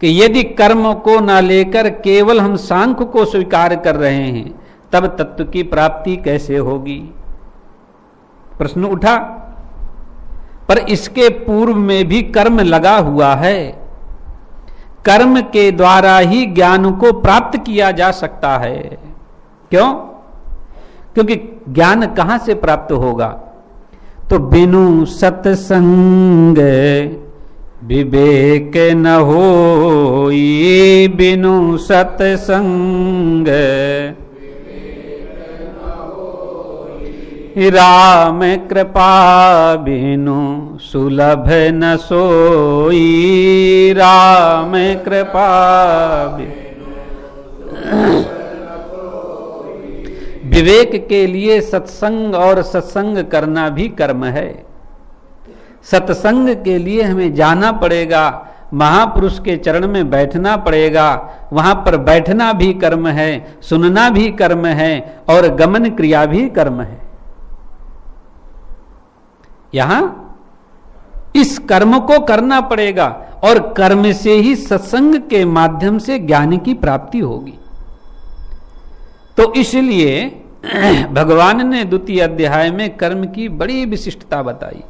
S1: कि यदि कर्म को न लेकर केवल हम सांख्य को स्वीकार कर रहे हैं तब तत्व की प्राप्ति कैसे होगी? प्रश्न उठा। पर इसके पूर्व में भी कर्म लगा हुआ है। कर्म के द्वारा ही ज्ञान को प्राप्त किया जा सकता है। क्यों? क्योंकि ज्ञान कहां से प्राप्त होगा? तो बिनु सत्संग विवेक न होई, बिनु सत्संग राम कृपा बिनु सुलभ न सोई, राम कृपा विवेक के लिए सत्संग और सत्संग करना भी कर्म है। सत्संग के लिए हमें जाना पड़ेगा, महापुरुष के चरण में बैठना पड़ेगा। वहां पर बैठना भी कर्म है, सुनना भी कर्म है और गमन क्रिया भी कर्म है। यहां इस कर्म को करना पड़ेगा और कर्म से ही सत्संग के माध्यम से ज्ञान की प्राप्ति होगी। तो इसलिए भगवान ने द्वितीय अध्याय में कर्म की बड़ी विशिष्टता बताई।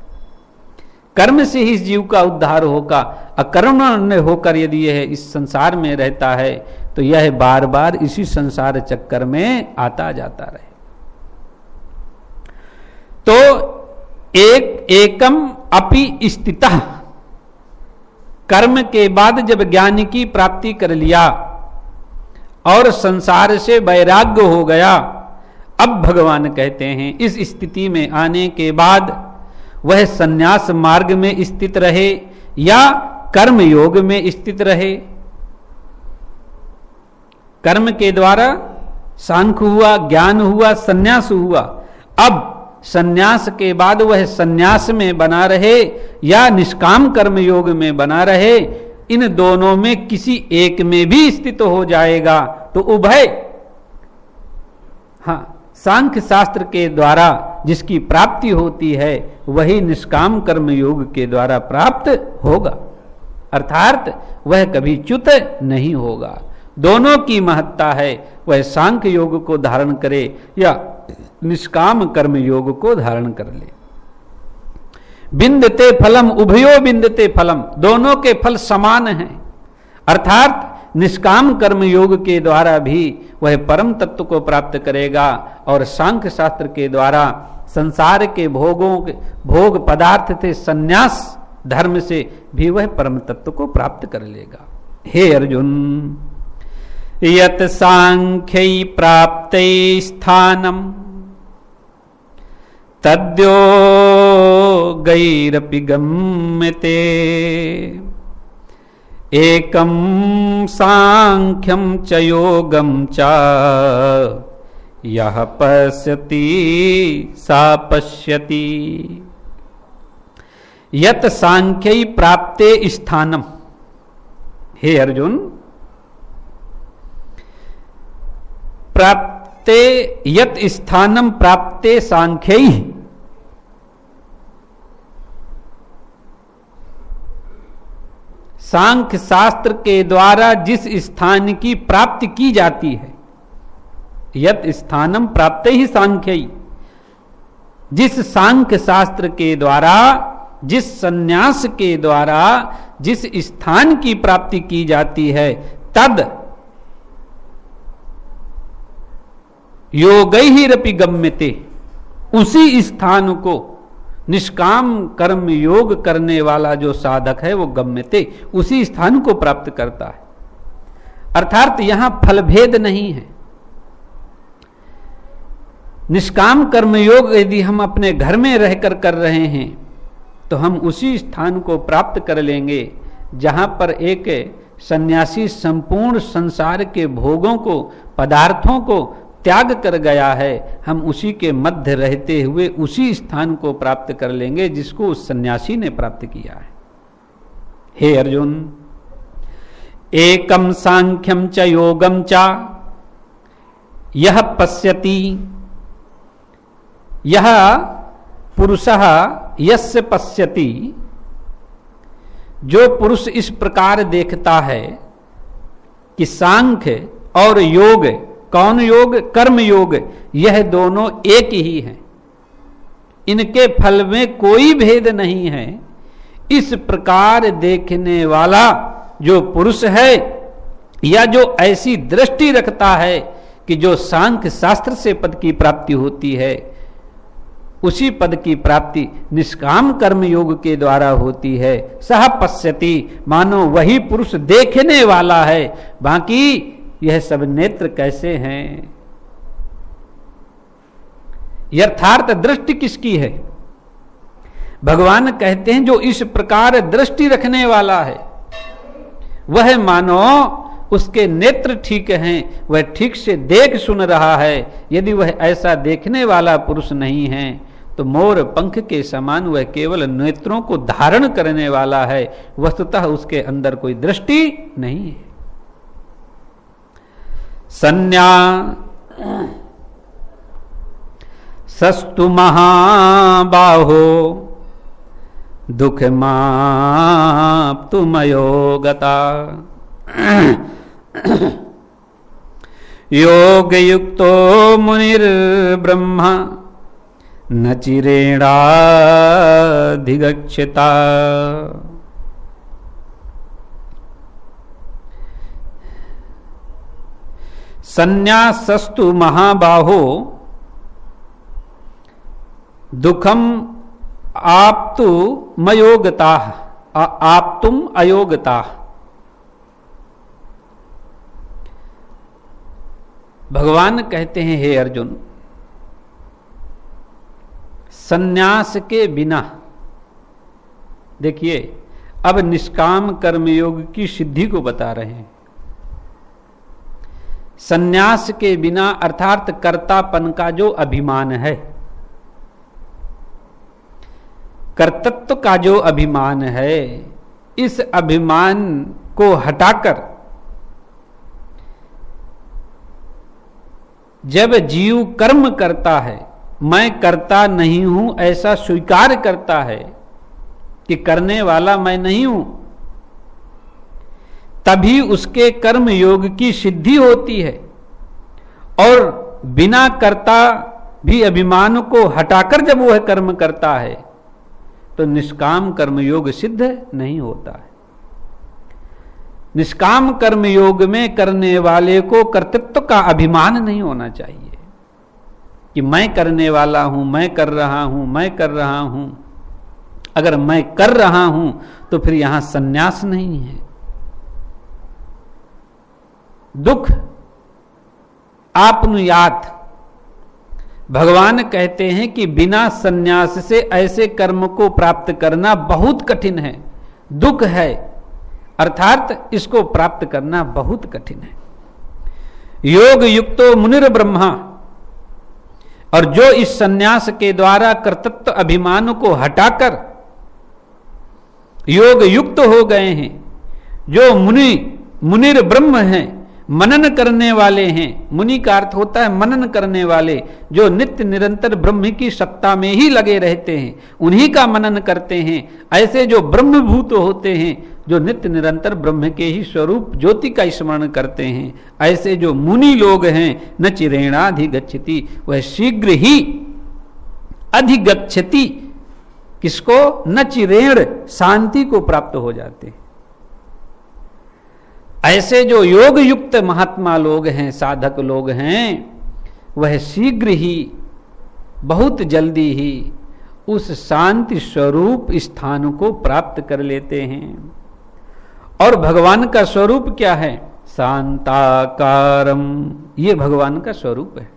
S1: कर्म से ही इस जीव का उद्धार होगा। अकर्म होकर यदि यह इस संसार में रहता है तो यह बार बार इसी संसार चक्कर में आता जाता रहे। तो एकम अपि स्थितः, कर्म के बाद जब ज्ञान की प्राप्ति कर लिया और संसार से वैराग्य हो गया, अब भगवान कहते हैं इस स्थिति में आने के बाद वह संन्यास मार्ग में स्थित रहे या कर्म योग में स्थित रहे। कर्म के द्वारा सांख्य हुआ, ज्ञान हुआ, संन्यास हुआ। अब संन्यास के बाद वह संन्यास में बना रहे या निष्काम कर्म योग में बना रहे, इन दोनों में किसी एक में भी स्थित हो जाएगा तो उभय, हाँ, सांख्य शास्त्र के द्वारा जिसकी प्राप्ति होती है वही निष्काम कर्म योग के द्वारा प्राप्त होगा। अर्थात वह कभी च्युत नहीं होगा। दोनों की महत्ता है, वह सांख्य योग को धारण करे या निष्काम कर्म योग को धारण कर ले। बिंदते फलम उभयो बिंदते फलम, दोनों के फल समान हैं। अर्थात निष्काम कर्म योग के द्वारा भी वह परम तत्व को प्राप्त करेगा और सांख्य शास्त्र के द्वारा संसार के भोग पदार्थ से संन्यास धर्म से भी वह परम तत्व को प्राप्त कर लेगा। हे अर्जुन, यत सांख्यै प्राप्ते स्थानम तद्यो योगैरपि गम्यते एकम सांख्यम च योगम च यह पश्यति सा पश्यति यत सांख्यै प्राप्ते स्थानम। हे अर्जुन, प्राप्ते यत स्थानम प्राप्ते सांख्यै, सांख्य शास्त्र के द्वारा जिस स्थान की प्राप्ति की जाती है, यत स्थानम प्राप्ते ही सांख्यै, जिस सांख्य शास्त्र के द्वारा, जिस संन्यास के द्वारा जिस स्थान की प्राप्ति की जाती है, तद योगैरपि गम्यते, उसी स्थान को निष्काम कर्म योग करने वाला जो साधक है वो गम्यते, उसी स्थान को प्राप्त करता है। अर्थात यहां फलभेद नहीं है। निष्काम कर्म योग यदि हम अपने घर में रहकर कर रहे हैं तो हम उसी स्थान को प्राप्त कर लेंगे जहां पर एक सन्यासी संपूर्ण संसार के भोगों को, पदार्थों को त्याग कर गया है। हम उसी के मध्य रहते हुए उसी स्थान को प्राप्त कर लेंगे जिसको उस सन्यासी ने प्राप्त किया है। हे अर्जुन, एकम सांख्यम च योगम च यह पश्यति, यह पुरुषः यस्य पश्यति, जो पुरुष इस प्रकार देखता है कि सांख्य और योग, कौन योग? कर्म योग, यह दोनों एक ही हैं, इनके फल में कोई भेद नहीं है। इस प्रकार देखने वाला जो पुरुष है या जो ऐसी दृष्टि रखता है कि जो सांख्य शास्त्र से पद की प्राप्ति होती है, उसी पद की प्राप्ति निष्काम कर्म योग के द्वारा होती है। सह पश्यति, मानो वही पुरुष देखने वाला है, बाकी यह सब नेत्र कैसे हैं? यथार्थ दृष्टि किसकी है? भगवान कहते हैं जो इस प्रकार दृष्टि रखने वाला है वह मानो उसके नेत्र ठीक हैं, वह ठीक से देख सुन रहा है। यदि वह ऐसा देखने वाला पुरुष नहीं है तो मोर पंख के समान वह केवल नेत्रों को धारण करने वाला है, वस्तुतः उसके अंदर कोई दृष्टि नहीं है। सस्तु महाबाहो दुःखमाप्तु मयोगता योगयुक्तो मुनिर्ब्रह्मा न चिरेणाधिगच्छता। संन्यासस्तु महाबाहो दुखम आप्तु मयोगता, आप्तुम अयोगता। भगवान कहते हैं, हे अर्जुन, संन्यास के बिना, देखिए अब निष्काम कर्मयोग की सिद्धि को बता रहे हैं। संन्यास के बिना अर्थात कर्तापन का जो अभिमान है, कर्तृत्व का जो अभिमान है, इस अभिमान को हटाकर जब जीव कर्म करता है, मैं करता नहीं हूं ऐसा स्वीकार करता है कि करने वाला मैं नहीं हूं, तभी उसके कर्म योग की सिद्धि होती है। और बिना कर्ता भी अभिमान को हटाकर जब वह कर्म करता है तो निष्काम कर्म योग सिद्ध नहीं होता है। निष्काम कर्म योग में करने वाले को कर्तृत्व का अभिमान नहीं होना चाहिए कि मैं करने वाला हूं, मैं कर रहा हूं, मैं कर रहा हूं। अगर मैं कर रहा हूं तो फिर यहां संन्यास नहीं है। दुख आपनुयात, भगवान कहते हैं कि बिना सन्यास से ऐसे कर्म को प्राप्त करना बहुत कठिन है, दुख है, अर्थात इसको प्राप्त करना बहुत कठिन है। योग युक्तो मुनिर ब्रह्मा, और जो इस सन्यास के द्वारा कर्तृत्व अभिमान को हटाकर योग युक्त हो गए हैं, जो मुनिर ब्रह्म हैं, मनन करने वाले हैं। मुनि का अर्थ होता है मनन करने वाले, जो नित्य निरंतर ब्रह्म की सत्ता में ही लगे रहते हैं, उन्हीं का मनन करते हैं। ऐसे जो ब्रह्मभूत होते हैं, जो नित्य निरंतर ब्रह्म के ही स्वरूप ज्योति का स्मरण करते हैं, ऐसे जो मुनि लोग हैं, न चिरेणाधिगच्छति, वह शीघ्र ही अधिगच्छति, किसको? न चिरेण, शांति को प्राप्त हो जाते हैं। ऐसे जो योग युक्त महात्मा लोग हैं, साधक लोग हैं, वह शीघ्र ही, बहुत जल्दी ही उस शांति स्वरूप स्थान को प्राप्त कर लेते हैं। और भगवान का स्वरूप क्या है? शांताकारम, ये भगवान का स्वरूप है।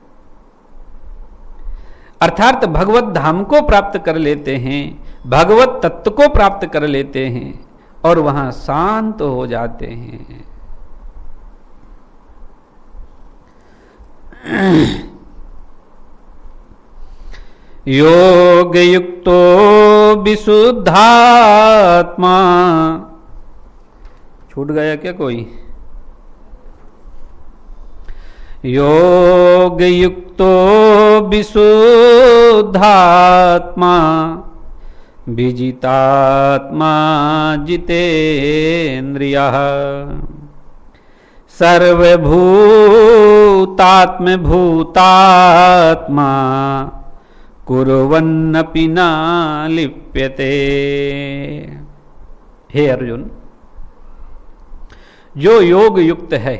S1: अर्थात भगवत धाम को प्राप्त कर लेते हैं, भगवत तत्व को प्राप्त कर लेते हैं और वहां शांत हो जाते हैं। योग युक्तो विशुद्धात्मा, छूट गया क्या कोई? योग युक्तो विशुद्धात्मा, विजितात्मा जितेन्द्रियः, सर्वभूतात्म भूतात्मा, कुर्वन्नपि न लिप्यते। हे अर्जुन, जो योग युक्त है,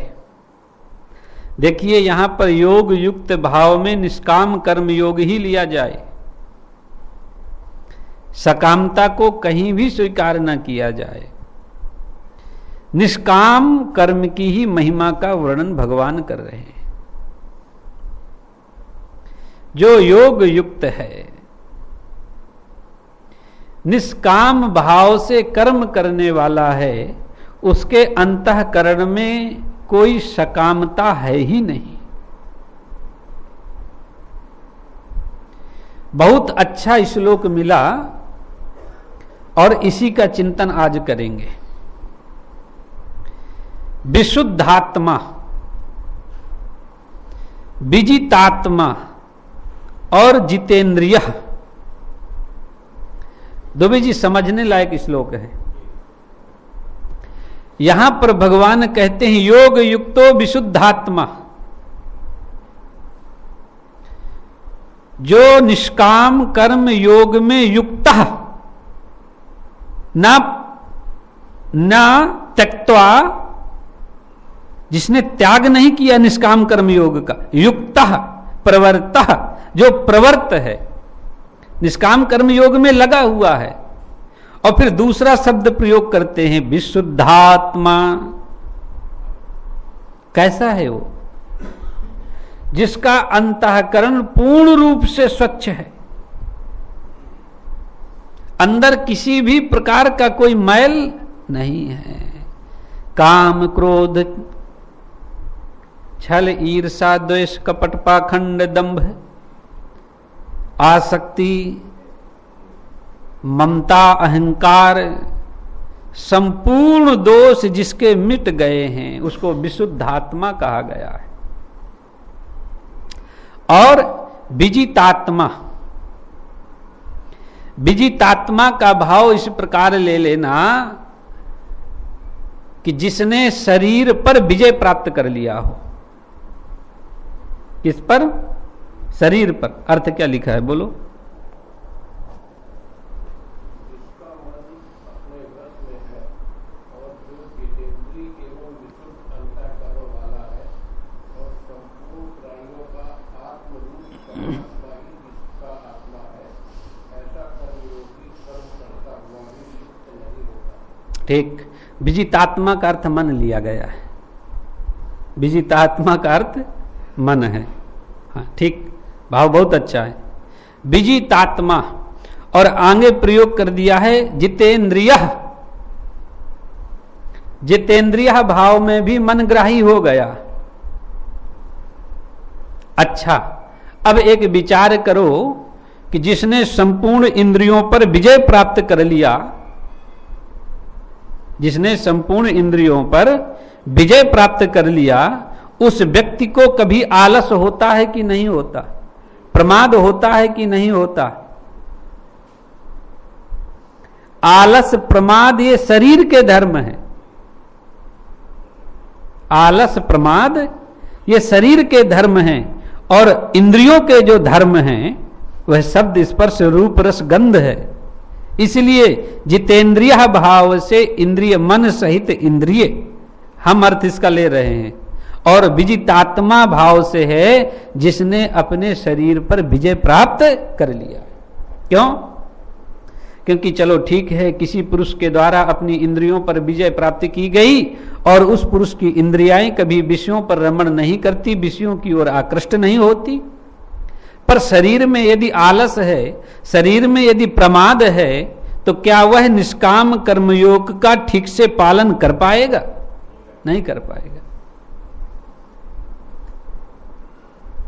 S1: देखिए यहां पर योग युक्त भाव में निष्काम कर्म योग ही लिया जाए, सकामता को कहीं भी स्वीकार न किया जाए। निष्काम कर्म की ही महिमा का वर्णन भगवान कर रहे हैं। जो योग युक्त है, निष्काम भाव से कर्म करने वाला है, उसके अंतःकरण में कोई सकामता है ही नहीं। बहुत अच्छा श्लोक मिला और इसी का चिंतन आज करेंगे। विशुद्धात्मा, विजितात्मा और जितेंद्रिय, दुबे जी समझने लायक श्लोक है। यहां पर भगवान कहते हैं योग युक्तो विशुद्धात्मा, जो निष्काम कर्म योग में युक्त, न त्यक्त्वा, जिसने त्याग नहीं किया निष्काम कर्म योग का, युक्त प्रवर्त, जो प्रवर्त है, निष्काम कर्म योग में लगा हुआ है। और फिर दूसरा शब्द प्रयोग करते हैं विशुद्धात्मा। कैसा है वो? जिसका अंतःकरण पूर्ण रूप से स्वच्छ है, अंदर किसी भी प्रकार का कोई मैल नहीं है। काम क्रोध छल ईर्षा द्वेष कपट पाखंड दंभ आसक्ति ममता अहंकार, संपूर्ण दोष जिसके मिट गए हैं, उसको विशुद्धात्मा कहा गया है। और विजितात्मा, विजितात्मा का भाव इस प्रकार ले लेना कि जिसने शरीर पर विजय प्राप्त कर लिया हो। किस पर? शरीर पर। अर्थ क्या लिखा है बोलो? ठीक, विजितात्मा का अर्थ मन लिया गया है। विजितात्मा का अर्थ मन है। हाँ ठीक, भाव बहुत अच्छा है। विजितात्मा, और आगे प्रयोग कर दिया है जितेंद्रिय। जितेंद्रिय भाव में भी मनग्राही हो गया। अच्छा, अब एक विचार करो कि जिसने संपूर्ण इंद्रियों पर विजय प्राप्त कर लिया, जिसने संपूर्ण इंद्रियों पर विजय प्राप्त कर लिया, उस व्यक्ति को कभी आलस होता है कि नहीं होता? प्रमाद होता है कि नहीं होता? आलस प्रमाद ये शरीर के धर्म है। आलस प्रमाद ये शरीर के धर्म हैं, और इंद्रियों के जो धर्म हैं वह शब्द स्पर्श रूप रस गंध है। इसलिए जितेंद्रिय भाव से इंद्रिय, मन सहित इंद्रिय, हम अर्थ इसका ले रहे हैं। और विजितात्मा भाव से है जिसने अपने शरीर पर विजय प्राप्त कर लिया। क्यों? क्योंकि चलो ठीक है, किसी पुरुष के द्वारा अपनी इंद्रियों पर विजय प्राप्त की गई और उस पुरुष की इंद्रियाएं कभी विषयों पर रमण नहीं करती, विषयों की ओर आकृष्ट नहीं होती। पर शरीर में यदि आलस है, शरीर में यदि प्रमाद है, तो क्या वह निष्काम कर्मयोग का ठीक से पालन कर पाएगा? नहीं कर पाएगा।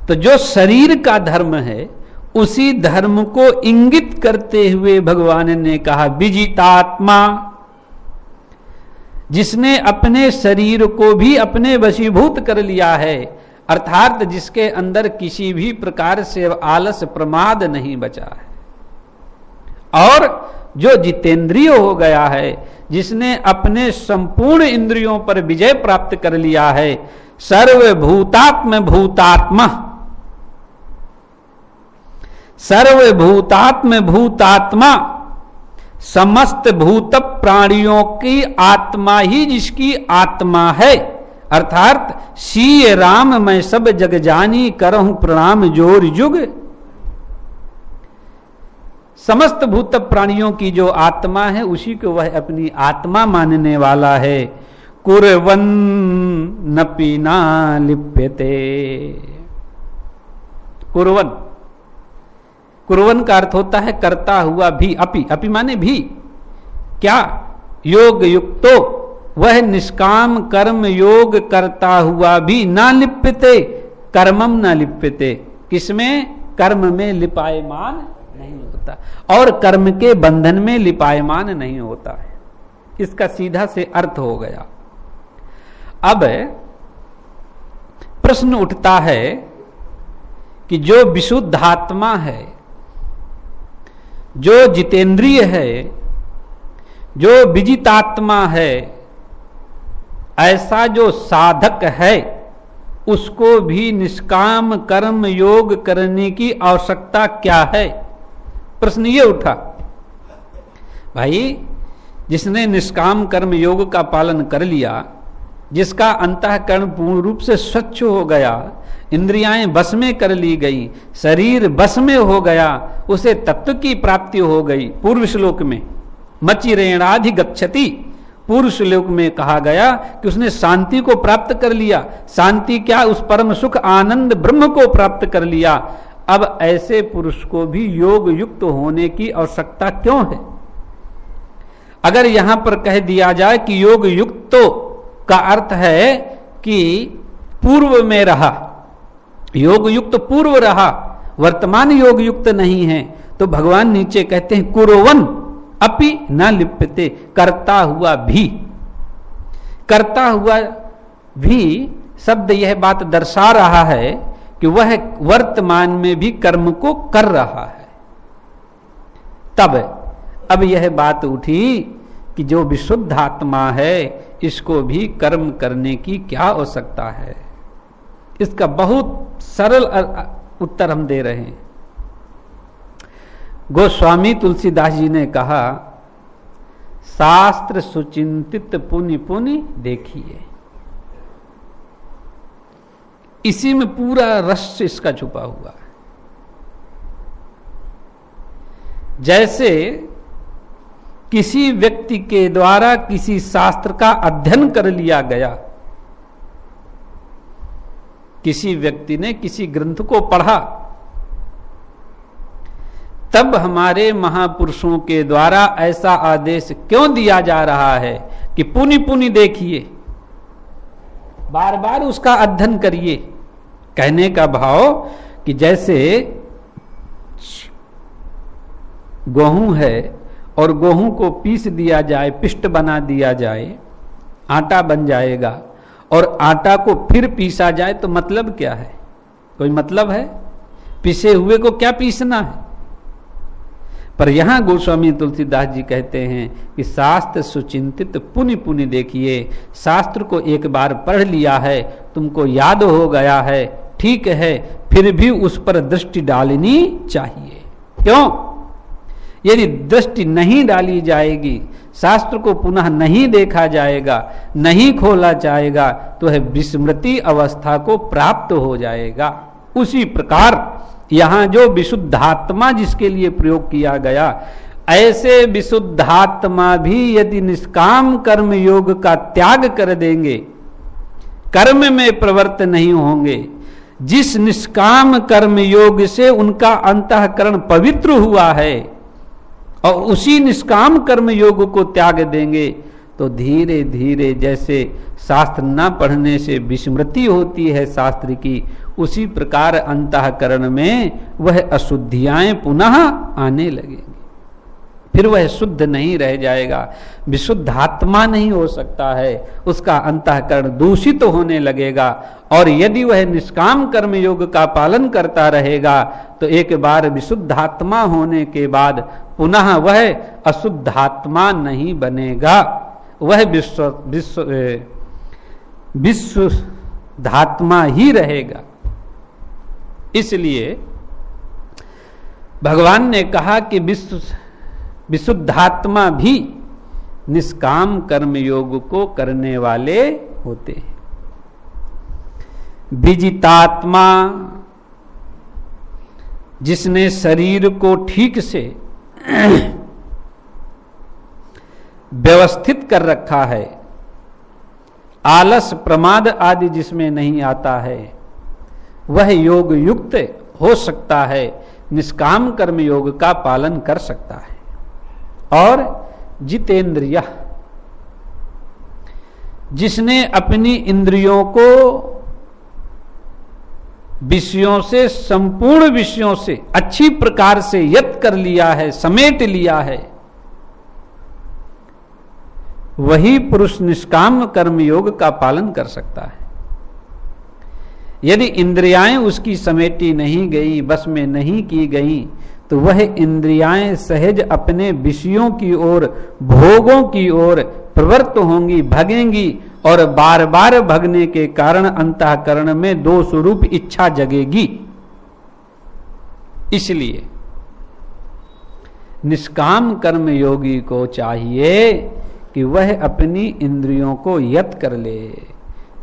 S1: तो जो शरीर का धर्म है, उसी धर्म को इंगित करते हुए भगवान ने कहा विजितात्मा, जिसने अपने शरीर को भी अपने वशीभूत कर लिया है, अर्थात जिसके अंदर किसी भी प्रकार से आलस प्रमाद नहीं बचा है। और जो जितेंद्रिय हो गया है, जिसने अपने संपूर्ण इंद्रियों पर विजय प्राप्त कर लिया है, सर्वभूतात्म भूतात्मा, सर्वभूतात्म भूतात्मा, समस्त भूत प्राणियों की आत्मा ही जिसकी आत्मा है, अर्थात सीय राम मैं सब जग जानी करहूं प्रणाम जोर जुग। समस्त भूत प्राणियों की जो आत्मा है, उसी को वह अपनी आत्मा मानने वाला है। कुर्वन नपि ना लिप्यते। कुर्वन, कुर्वन का अर्थ होता है करता हुआ भी। अपि, अपि माने भी। क्या? योग युक्तो, वह निष्काम कर्म योग करता हुआ भी ना लिप्यते, कर्मम ना लिप्यते। किसमें? कर्म में लिपायमान नहीं होता और कर्म के बंधन में लिपायमान नहीं होता है। इसका सीधा से अर्थ हो गया। अब प्रश्न उठता है कि जो विशुद्ध आत्मा है, जो जितेंद्रिय है, जो विजितात्मा है, ऐसा जो साधक है, उसको भी निष्काम कर्म योग करने की आवश्यकता क्या है? प्रश्न ये उठा। भाई, जिसने निष्काम कर्म योग का पालन कर लिया, जिसका अंतःकरण पूर्ण रूप से स्वच्छ हो गया, इंद्रियाएं वश में कर ली गई, शरीर वश में हो गया, उसे तत्व की प्राप्ति हो गई। पूर्व श्लोक में मचिरेणाधि गच्छति, पूर्व श्लोक में कहा गया कि उसने शांति को प्राप्त कर लिया। शांति क्या? उस परम सुख आनंद ब्रह्म को प्राप्त कर लिया। अब ऐसे पुरुष को भी योग युक्त होने की आवश्यकता क्यों है? अगर यहां पर कह दिया जाए कि योग युक्त का अर्थ है कि पूर्व में रहा, योग युक्त पूर्व रहा, वर्तमान योग युक्त नहीं है, तो भगवान नीचे कहते हैं कुर्वन् अपि न लिप्यते, करता हुआ भी। करता हुआ भी शब्द यह बात दर्शा रहा है कि वह वर्तमान में भी कर्म को कर रहा है। तब अब यह बात उठी कि जो विशुद्ध आत्मा है, इसको भी कर्म करने की क्या आवश्यकता है? इसका बहुत सरल उत्तर हम दे रहे हैं। गोस्वामी तुलसीदास जी ने कहा, शास्त्र सुचिंतित पुनि पुनि देखिए। इसी में पूरा रस इसका छुपा हुआ है। जैसे किसी व्यक्ति के द्वारा किसी शास्त्र का अध्ययन कर लिया गया, किसी व्यक्ति ने किसी ग्रंथ को पढ़ा, तब हमारे महापुरुषों के द्वारा ऐसा आदेश क्यों दिया जा रहा है कि पुनि पुनि देखिए, बार बार उसका अध्ययन करिए। कहने का भाव कि जैसे गेहूं है और गेहूं को पीस दिया जाए, पिष्ट बना दिया जाए, आटा बन जाएगा, और आटा को फिर पीसा जाए तो मतलब क्या है? कोई मतलब है? पिसे हुए को क्या पीसना है? पर यहां गोस्वामी तुलसीदास जी कहते हैं कि शास्त्र सुचिंतित पुनि पुनि देखिए। शास्त्र को एक बार पढ़ लिया है, तुमको याद हो गया है, ठीक है, फिर भी उस पर दृष्टि डालनी चाहिए। क्यों? यदि दृष्टि नहीं डाली जाएगी, शास्त्र को पुनः नहीं देखा जाएगा, नहीं खोला जाएगा, तो है विस्मृति अवस्था को प्राप्त हो जाएगा। उसी प्रकार यहां जो विशुद्धात्मा जिसके लिए प्रयोग किया गया, ऐसे विशुद्धात्मा भी यदि निष्काम कर्म योग का त्याग कर देंगे, कर्म में प्रवृत्त नहीं होंगे, जिस निष्काम कर्म योग से उनका अंतःकरण पवित्र हुआ है, और उसी निष्काम कर्म योग को त्याग देंगे, तो धीरे धीरे जैसे शास्त्र न पढ़ने से विस्मृति होती है शास्त्र की, उसी प्रकार अंतःकरण में वह अशुद्धियां पुनः आने लगेंगी। फिर वह शुद्ध नहीं रह जाएगा, विशुद्ध आत्मा नहीं हो सकता है, उसका अंतःकरण दूषित होने लगेगा। और यदि वह निष्काम कर्म योग का पालन करता रहेगा, तो एक बार विशुद्ध आत्मा होने के बाद पुनः वह अशुद्ध आत्मा नहीं बनेगा, वह विशुद्धात्मा ही रहेगा। इसलिए भगवान ने कहा कि विशुद्धात्मा भी निष्काम कर्म योग को करने वाले होते हैं। विजितात्मा, जिसने शरीर को ठीक से व्यवस्थित कर रखा है, आलस प्रमाद आदि जिसमें नहीं आता है, वह योग युक्त हो सकता है, निष्काम कर्म योग का पालन कर सकता है। और जितेंद्रिय, जिसने अपनी इंद्रियों को विषयों से, संपूर्ण विषयों से अच्छी प्रकार से यत कर लिया है, समेट लिया है, वही पुरुष निष्काम कर्म योग का पालन कर सकता है। यदि इंद्रियाएं उसकी समेटी नहीं गई, बस में नहीं की गई, तो वह इंद्रियाएं सहज अपने विषयों की ओर, भोगों की ओर प्रवृत्त होंगी, भगेंगी, और बार बार भगने के कारण अंतःकरण में दोष रूप इच्छा जगेगी। इसलिए निष्काम कर्म योगी को चाहिए कि वह अपनी इंद्रियों को यत कर ले,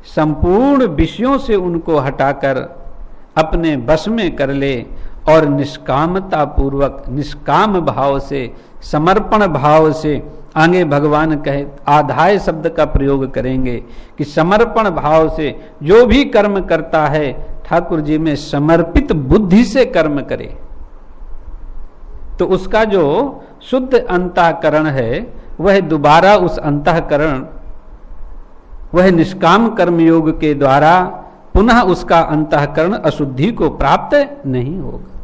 S1: संपूर्ण विषयों से उनको हटाकर अपने बस में कर ले, और निष्कामता पूर्वक, निष्काम भाव से, समर्पण भाव से, आगे भगवान कहे आधाय शब्द का प्रयोग करेंगे कि समर्पण भाव से जो भी कर्म करता है, ठाकुर जी में समर्पित बुद्धि से कर्म करे, तो उसका जो शुद्ध अंतःकरण है, वह दोबारा उस अंतःकरण, वह निष्काम कर्म योग के द्वारा पुनः उसका अंतःकरण अशुद्धि को प्राप्त नहीं होगा।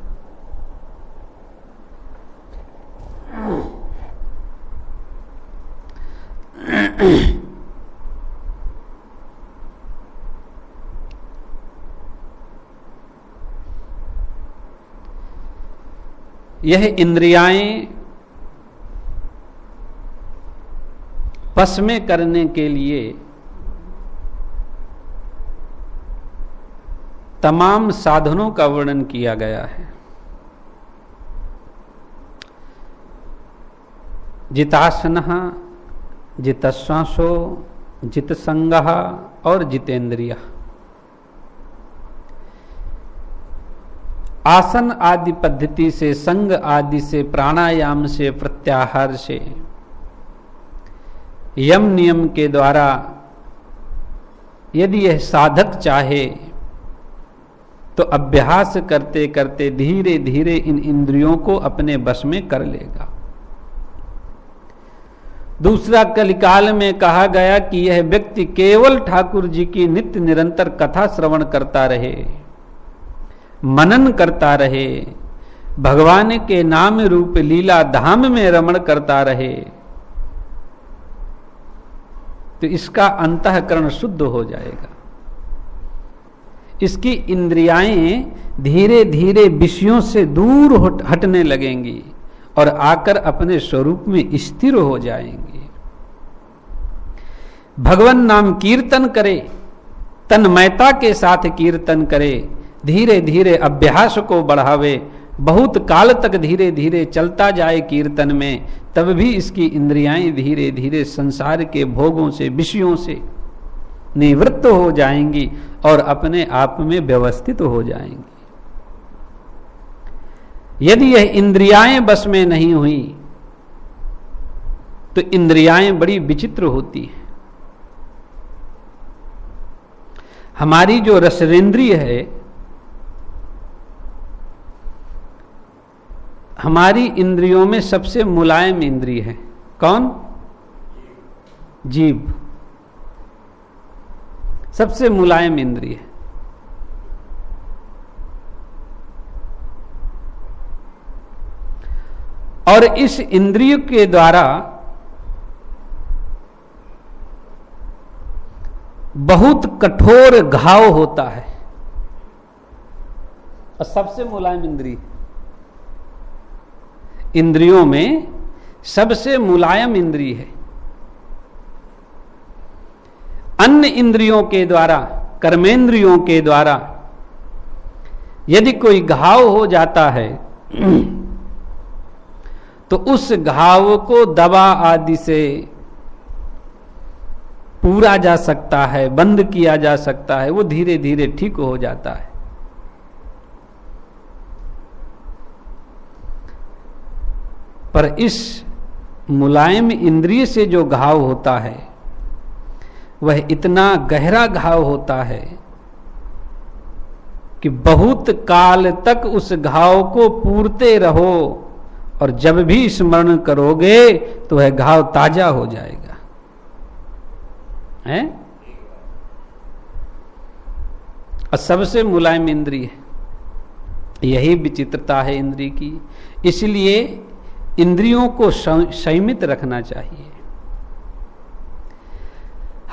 S1: यह इंद्रियाएं वश में करने के लिए तमाम साधनों का वर्णन किया गया है। जितासनः, जितश्वासो, जितसंगः और जितेंद्रिय। आसन आदि पद्धति से, संग आदि से, प्राणायाम से, प्रत्याहार से, यम नियम के द्वारा यदि यह साधक चाहे तो अभ्यास करते करते धीरे धीरे इन इंद्रियों को अपने बस में कर लेगा। दूसरा, कलिकाल में कहा गया कि यह व्यक्ति केवल ठाकुर जी की नित्य निरंतर कथा श्रवण करता रहे, मनन करता रहे, भगवान के नाम रूप लीला धाम में रमण करता रहे, तो इसका अंतःकरण शुद्ध हो जाएगा। इसकी इंद्रियाएं धीरे धीरे विषयों से दूर हटने लगेंगी और आकर अपने स्वरूप में स्थिर हो जाएंगी। भगवान नाम कीर्तन करे, तन्मयता के साथ कीर्तन करे, धीरे धीरे अभ्यास को बढ़ावे, बहुत काल तक धीरे धीरे चलता जाए कीर्तन में, तब भी इसकी इंद्रियाएं धीरे धीरे संसार के भोगों से, विषयों से निवृत्त हो जाएंगी और अपने आप में व्यवस्थित हो जाएंगी। यदि यह इंद्रियाएं बस में नहीं हुई तो इंद्रियाएं बड़ी विचित्र होती हैं। हमारी जो रसनेंद्रिय है, हमारी इंद्रियों में सबसे मुलायम इंद्रिय है। कौन? जीभ सबसे मुलायम इंद्रिय है। और इस इंद्रिय के द्वारा बहुत कठोर घाव होता है। और सबसे मुलायम इंद्रिय, इंद्रियों में सबसे मुलायम इंद्रिय है। अन्य इंद्रियों के द्वारा, कर्मेंद्रियों के द्वारा यदि कोई घाव हो जाता है तो उस घाव को दवा आदि से पूरा जा सकता है, बंद किया जा सकता है, वो धीरे धीरे ठीक हो जाता है। पर इस मुलायम इंद्रिय से जो घाव होता है वह इतना गहरा घाव होता है कि बहुत काल तक उस घाव को पूरते रहो और जब भी स्मरण करोगे तो वह घाव ताजा हो जाएगा। है? और सबसे मुलायम इंद्रिय है। यही विचित्रता है इंद्रिय की। इसलिए इंद्रियों को संयमित रखना चाहिए।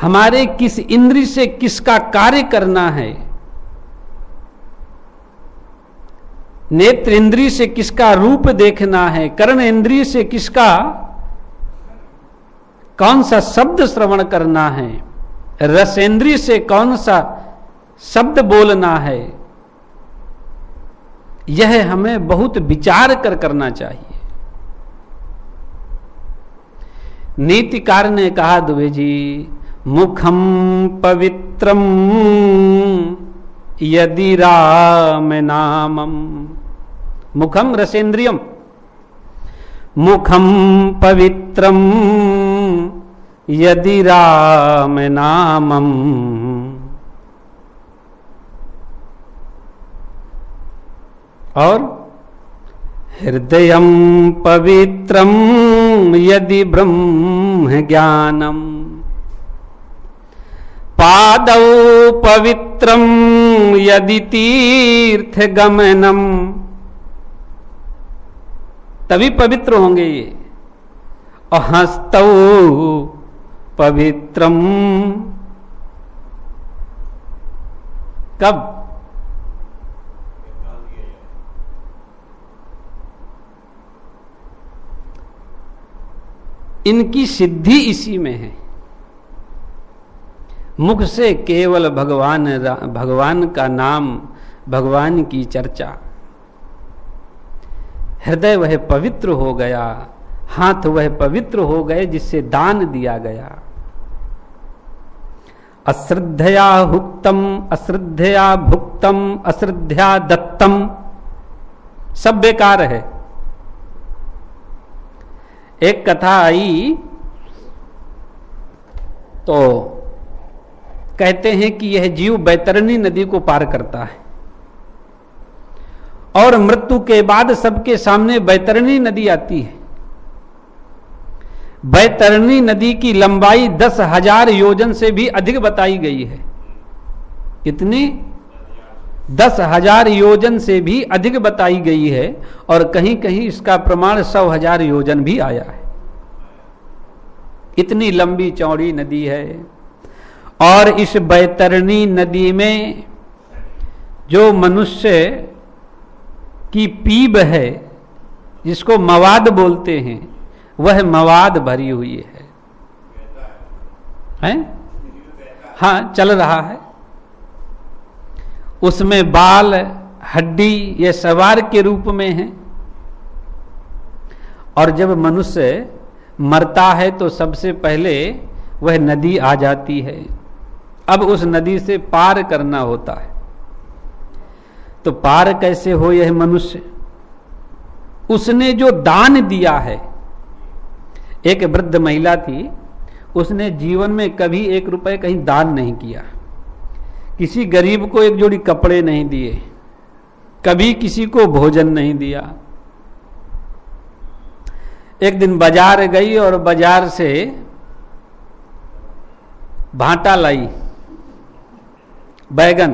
S1: हमारे किस इंद्रिय से किसका कार्य करना है, नेत्र इंद्रिय से किसका रूप देखना है, कर्ण इंद्रिय से किसका कौन सा शब्द श्रवण करना है, रसेंद्रिय से कौन सा शब्द बोलना है, यह हमें बहुत विचार कर करना चाहिए। नीतिकार ने कहा, दुबे जी, मुखम पवित्रम यदि राम नामम। मुखम रसेंद्रियम, मुखम पवित्रम यदि राम नामम। और हृदयम पवित्रम यदि ब्रह्म ज्ञानम। पादौ पवित्रम यदि तीर्थ गमनम। तभी पवित्र होंगे ये। और हस्तौ पवित्रम, कब? इनकी सिद्धि इसी में है। मुख से केवल भगवान का नाम, भगवान की चर्चा। हृदय वह पवित्र हो गया, हाथ वह पवित्र हो गए जिससे दान दिया गया। अश्रद्धया हुक्तम, अश्रद्धया भुक्तम, अश्रद्धया दत्तम, सब बेकार है। एक कथा आई तो कहते हैं कि यह जीव बैतरणी नदी को पार करता है। और मृत्यु के बाद सबके सामने बैतरणी नदी आती है। बैतरणी नदी की लंबाई 10,000 योजन से भी अधिक बताई गई है। कितनी? 10,000 योजन से भी अधिक बताई गई है, और कहीं कहीं इसका प्रमाण 100,000 योजन भी आया है। इतनी लंबी चौड़ी नदी है। और इस बैतरणी नदी में जो मनुष्य की पीब है, जिसको मवाद बोलते हैं, वह मवाद भरी हुई है। हैं? हाँ, चल रहा है। उसमें बाल हड्डी ये सवार के रूप में है। और जब मनुष्य मरता है तो सबसे पहले वह नदी आ जाती है। अब उस नदी से पार करना होता है। तो पार कैसे हो यह मनुष्य? उसने जो दान दिया है। एक वृद्ध महिला थी, उसने जीवन में कभी 1 रुपए कहीं दान नहीं किया, किसी गरीब को एक जोड़ी कपड़े नहीं दिए, कभी किसी को भोजन नहीं दिया। एक दिन बाजार गई और बाजार से भाटा लाई, बैगन,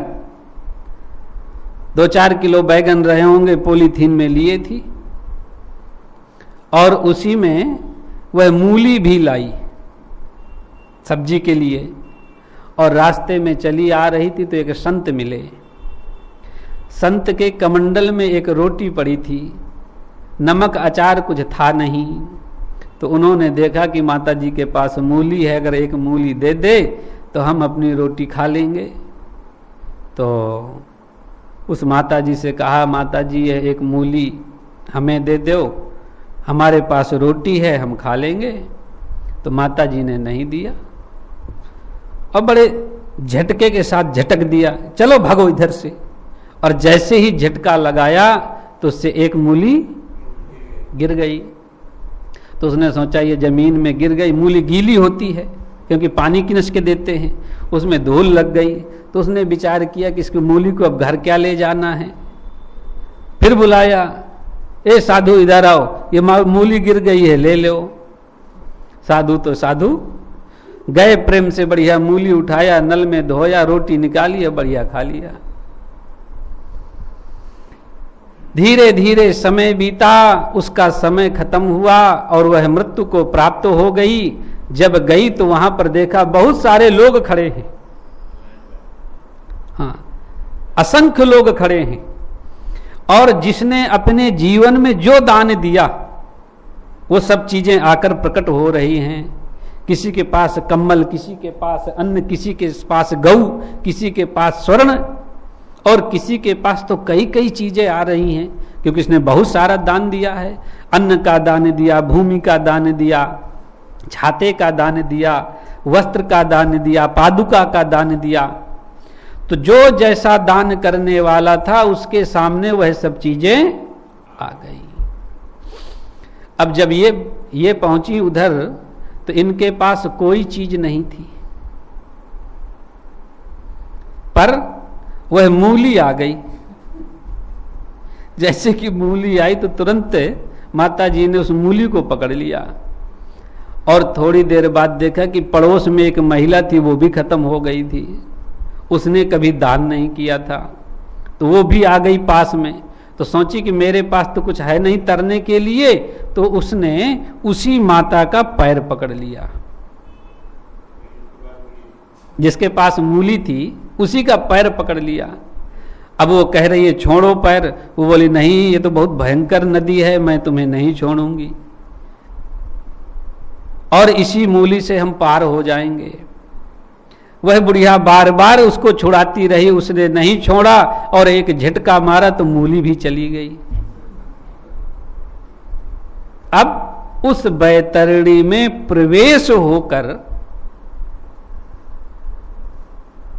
S1: 2-4 किलो बैगन रहे होंगे, पॉलीथीन में लिए थी। और उसी में वह मूली भी लाई सब्जी के लिए। और रास्ते में चली आ रही थी तो एक संत मिले। संत के कमंडल में एक रोटी पड़ी थी, नमक अचार कुछ था नहीं। तो उन्होंने देखा कि माता जी के पास मूली है, अगर एक मूली दे दे तो हम अपनी रोटी खा लेंगे। तो उस माता जी से कहा, माता जी यह एक मूली हमें दे दो, हमारे पास रोटी है, हम खा लेंगे। तो माता जी ने नहीं दिया और बड़े झटके के साथ झटक दिया, चलो भागो इधर से। और जैसे ही झटका लगाया तो उससे एक मूली गिर गई। तो उसने सोचा ये जमीन में गिर गई, मूली गीली होती है क्योंकि पानी किनस के देते हैं, उसमें धूल लग गई। तो उसने विचार किया कि इसकी मूली को अब घर क्या ले जाना है। फिर बुलाया, ए साधु इधर आओ, ये मूली गिर गई है, ले लो। साधु तो साधु गए, प्रेम से बढ़िया मूली उठाया, नल में धोया, रोटी निकाली, बढ़िया खा लिया। धीरे धीरे समय बीता, उसका समय खत्म हुआ और वह मृत्यु को प्राप्त हो गई। जब गई तो वहां पर देखा बहुत सारे लोग खड़े हैं। हाँ, असंख्य लोग खड़े हैं। और जिसने अपने जीवन में जो दान दिया वो सब चीजें आकर प्रकट हो रही हैं। किसी के पास कम्बल, किसी के पास अन्न, किसी के पास गऊ, किसी के पास स्वर्ण, और किसी के पास तो कई कई चीजें आ रही हैं क्योंकि इसने बहुत सारा दान दिया है। अन्न का दान दिया, भूमि का दान दिया, छाते का दान दिया, वस्त्र का दान दिया, पादुका का दान दिया। तो जो जैसा दान करने वाला था उसके सामने वह सब चीजें आ गई। अब जब ये पहुंची उधर तो इनके पास कोई चीज नहीं थी, पर वह मूली आ गई। जैसे कि मूली आई तो तुरंत माता जी ने उस मूली को पकड़ लिया। और थोड़ी देर बाद देखा कि पड़ोस में एक महिला थी, वो भी खत्म हो गई थी, उसने कभी दान नहीं किया था, तो वो भी आ गई पास में। तो सोची कि मेरे पास तो कुछ है नहीं तरने के लिए, तो उसने उसी माता का पैर पकड़ लिया। जिसके पास मूली थी उसी का पैर पकड़ लिया। अब वो कह रही है छोड़ो पैर, वो बोली नहीं, ये तो बहुत भयंकर नदी है, मैं तुम्हें नहीं छोड़ूंगी, और इसी मूली से हम पार हो जाएंगे। वह बुढ़िया बार बार उसको छुड़ाती रही, उसने नहीं छोड़ा और एक झटका मारा तो मूली भी चली गई। अब उस बैतरणी में प्रवेश होकर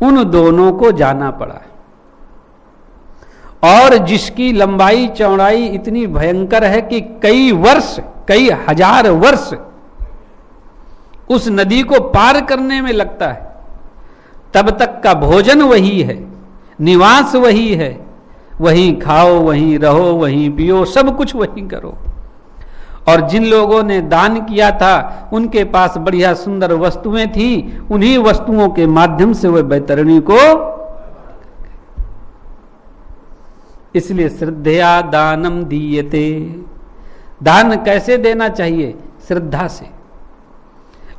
S1: उन दोनों को जाना पड़ा। और जिसकी लंबाई चौड़ाई इतनी भयंकर है कि कई वर्ष, कई हजार वर्ष उस नदी को पार करने में लगता है। तब तक का भोजन वही है, निवास वही है, वहीं खाओ, वहीं रहो, वहीं पियो, सब कुछ वहीं करो। और जिन लोगों ने दान किया था उनके पास बढ़िया सुंदर वस्तुएं थी, उन्हीं वस्तुओं के माध्यम से वह बैतरणी को, इसलिए श्रद्धया दानम दीयते। दान कैसे देना चाहिए? श्रद्धा से।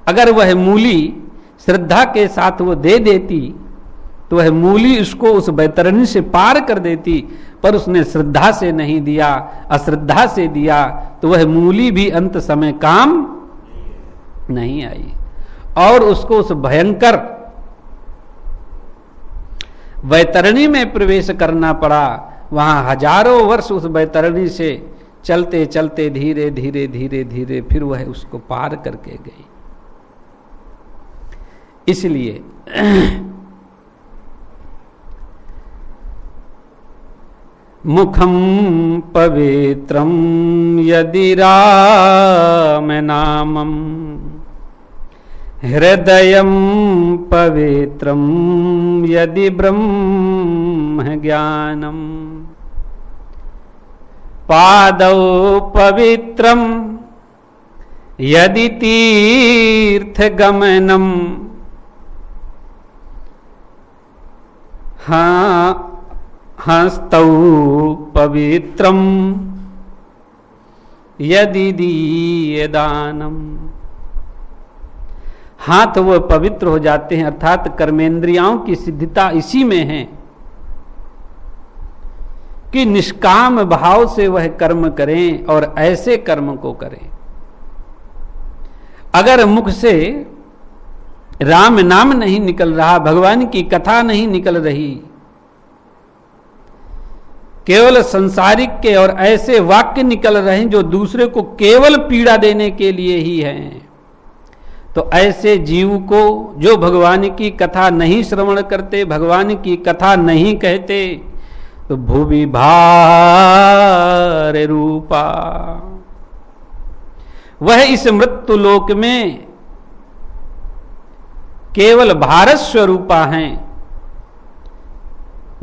S1: अगर वह मूली श्रद्धा के साथ वो दे देती तो वह मूली उसको उस बैतरणी से पार कर देती, पर उसने श्रद्धा से नहीं दिया, अश्रद्धा से दिया, तो वह मूली भी अंत समय काम नहीं आई और उसको उस भयंकर बैतरणी में प्रवेश करना पड़ा। वहां हजारों वर्ष उस बैतरणी से चलते चलते धीरे धीरे धीरे धीरे फिर वह उसको पार करके गई। इसलिए मुखम पवित्रम यदि राम नामम, हृदयम पवित्रम यदि ब्रह्म ज्ञानम, पादौ पवित्रम यदि तीर्थ गमनम, हस्तौ पवित्रम यदि दीयदानम। हाथ वो पवित्र हो जाते हैं, अर्थात कर्मेंद्रियाओं की सिद्धता इसी में है कि निष्काम भाव से वह कर्म करें और ऐसे कर्म को करें। अगर मुख से राम नाम नहीं निकल रहा, भगवान की कथा नहीं निकल रही, केवल संसारिक के और ऐसे वाक्य निकल रहे हैं जो दूसरे को केवल पीड़ा देने के लिए ही हैं, तो ऐसे जीव को जो भगवान की कथा नहीं श्रवण करते, भगवान की कथा नहीं कहते, तो भुवि भार रूपा, वह इस मृत्यु लोक में केवल भारत स्वरूपा हैं,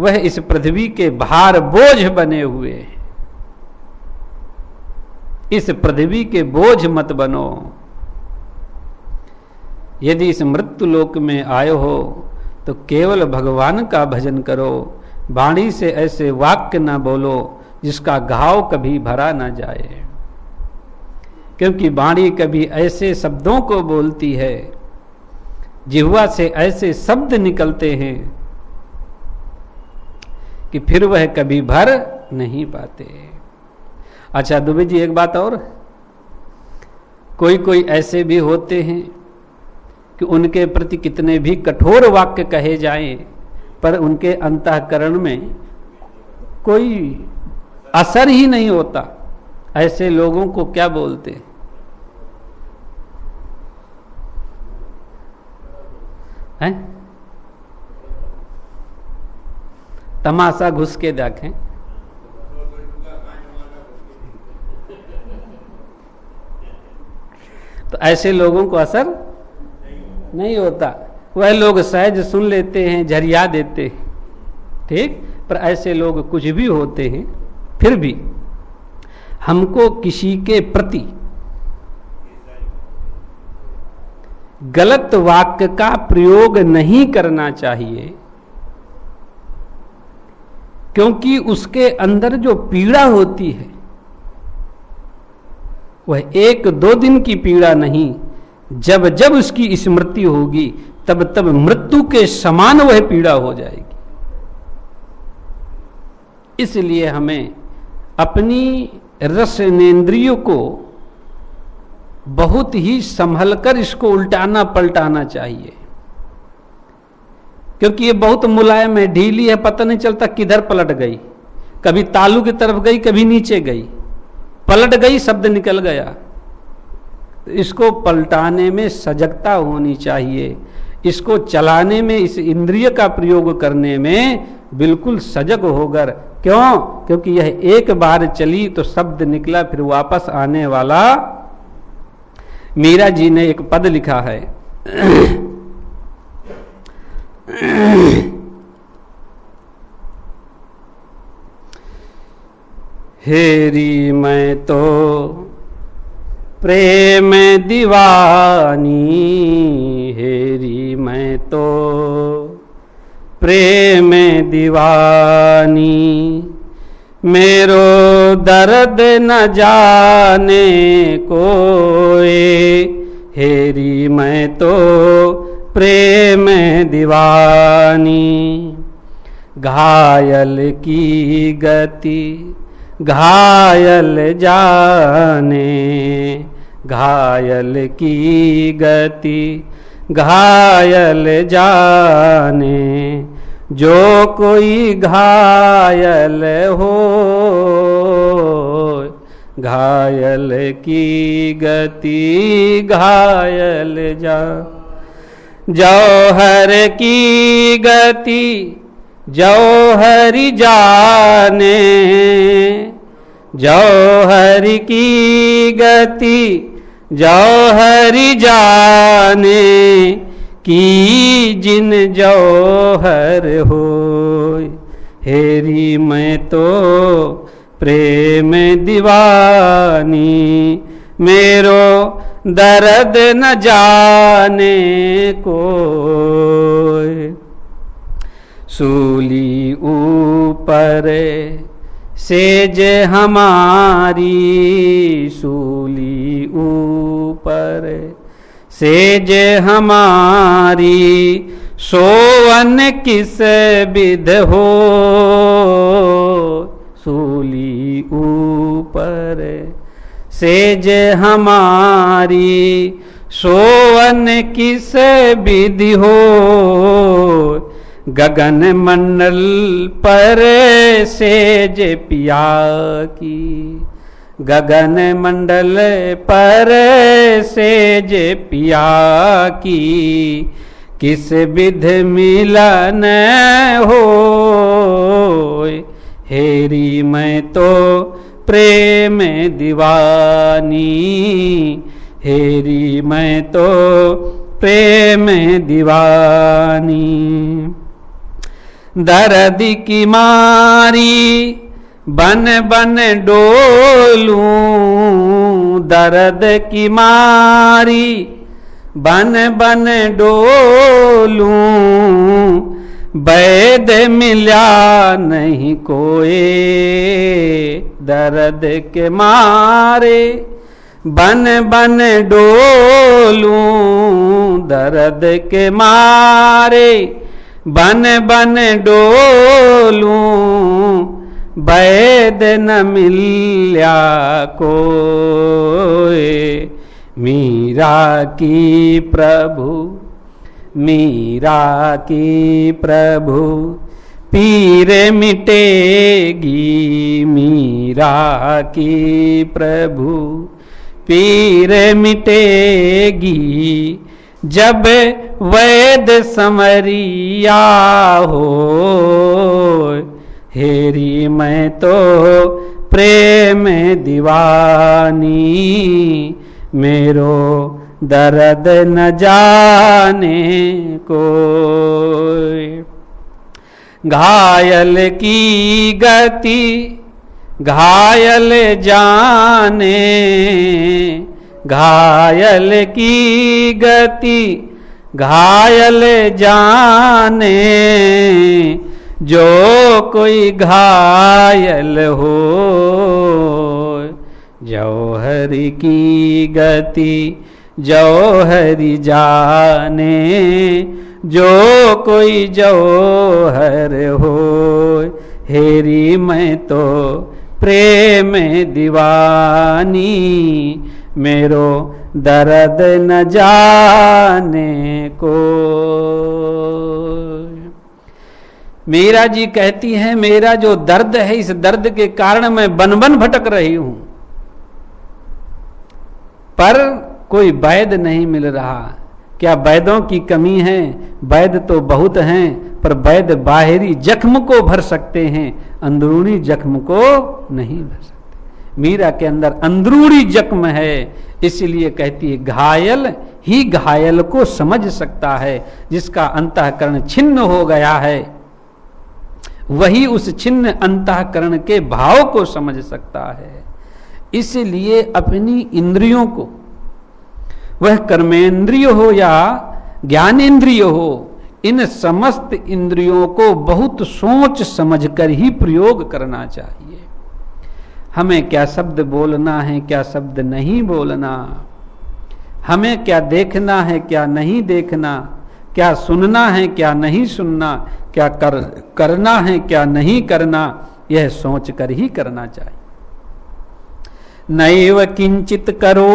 S1: वह इस पृथ्वी के भार बोझ बने हुए हैं। इस पृथ्वी के बोझ मत बनो। यदि इस मृत्यु लोक में आए हो तो केवल भगवान का भजन करो, वाणी से ऐसे वाक्य ना बोलो जिसका घाव कभी भरा ना जाए, क्योंकि वाणी कभी ऐसे शब्दों को बोलती है, जिह्वा से ऐसे शब्द निकलते हैं कि फिर वह कभी भर नहीं पाते। अच्छा दुबे जी, एक बात और, कोई कोई ऐसे भी होते हैं कि उनके प्रति कितने भी कठोर वाक्य कहे जाएं, पर उनके अंतःकरण में कोई असर ही नहीं होता। ऐसे लोगों को क्या बोलते हैं? तमाशा घुस के देखें। तो ऐसे लोगों को असर नहीं होता, वह लोग सहज सुन लेते हैं, झरिया देते हैं, ठीक। पर ऐसे लोग कुछ भी होते हैं, फिर भी हमको किसी के प्रति गलत वाक्य का प्रयोग नहीं करना चाहिए, क्योंकि उसके अंदर जो पीड़ा होती है वह 1-2 दिन की पीड़ा नहीं, जब जब उसकी स्मृति होगी तब तब मृत्यु के समान वह पीड़ा हो जाएगी। इसलिए हमें अपनी रसनेंद्रियों को बहुत ही संभलकर इसको उल्टाना पलटाना चाहिए, क्योंकि ये बहुत मुलायम है, ढीली है, पता नहीं चलता किधर पलट गई, कभी तालू की तरफ गई, कभी नीचे गई, पलट गई, शब्द निकल गया। तो इसको पलटाने में सजगता होनी चाहिए, इसको चलाने में, इस इंद्रिय का प्रयोग करने में बिल्कुल सजग होकर। क्यों? क्योंकि यह एक बार चली तो शब्द निकला, फिर वापस आने वाला। मीरा जी ने एक पद लिखा है, हेरी मैं तो प्रेम दीवानी, हेरी मैं तो प्रेम दीवानी, मेरो दर्द न जाने कोई, हेरी मैं तो प्रेम दीवानी। घायल की गति घायल जाने, घायल की गति घायल जाने, जो कोई घायल हो, घायल की गति घायल जा। जौहर की गति जौहरी जाने, जौहर की गति जौहरी जाने, की जिन जौहर होय, हेरी मैं तो प्रेम दीवानी, मेरो दर्द न जाने कोय। सूली ऊपर सेज हमारी, सूली ऊपर सेज हमारी, सोवन किस विध हो, सूली ऊपर सेज हमारी, सोवन किस विधि हो, गगन मंडल पर सेज पिया की, गगन मंडल पर सेज पिया की, किस विध मिलन हो, हेरी मैं तो प्रेम दीवानी, हेरी मैं तो प्रेम दीवानी। दर्द की मारी बन बन डोलूं, दर्द की मारी बन बन डोलूं, वैद मिला नहीं कोई, दर्द के मारे बन बन डोलूं, दर्द के मारे बन बन डोलूं, वैद न मिल्या कोई, मीरा की प्रभु, मीरा की प्रभु पीर मिटेगी, मीरा की प्रभु पीर मिटेगी, जब वैद समरिया हो, हेरी मैं तो प्रेम दीवानी, मेरो दर्द न जाने कोई। घायल की गति घायल जाने, घायल की गति घायल जाने, जो कोई घायल हो, जौहरी की गति जौहरी जाने, जो कोई जौहर हो, हेरी मैं तो प्रेम दीवानी, मेरो दर्द न जाने को। मीरा जी कहती हैं, मेरा जो दर्द है, इस दर्द के कारण मैं बन बन भटक रही हूं, पर कोई वैद नहीं मिल रहा। क्या वैदों की कमी है? वैद तो बहुत हैं, पर वैद बाहरी जख्म को भर सकते हैं, अंदरूनी जख्म को नहीं भर सकते। मीरा के अंदर अंदरूनी जख्म है, इसलिए कहती है घायल ही घायल को समझ सकता है, जिसका अंतःकरण छिन्न हो गया है वही उस छिन्न अंतःकरण के भाव को समझ सकता है। इसलिए अपनी इंद्रियों को, वह कर्मेंद्रिय हो या ज्ञानेंद्रिय हो, इन समस्त इंद्रियों को बहुत सोच समझकर ही प्रयोग करना चाहिए। हमें क्या शब्द बोलना है, क्या शब्द नहीं बोलना, हमें क्या देखना है, क्या नहीं देखना, क्या सुनना है, क्या नहीं सुनना, क्या करना है, क्या नहीं करना, यह सोच कर ही करना चाहिए। नैव किंचित करोमिति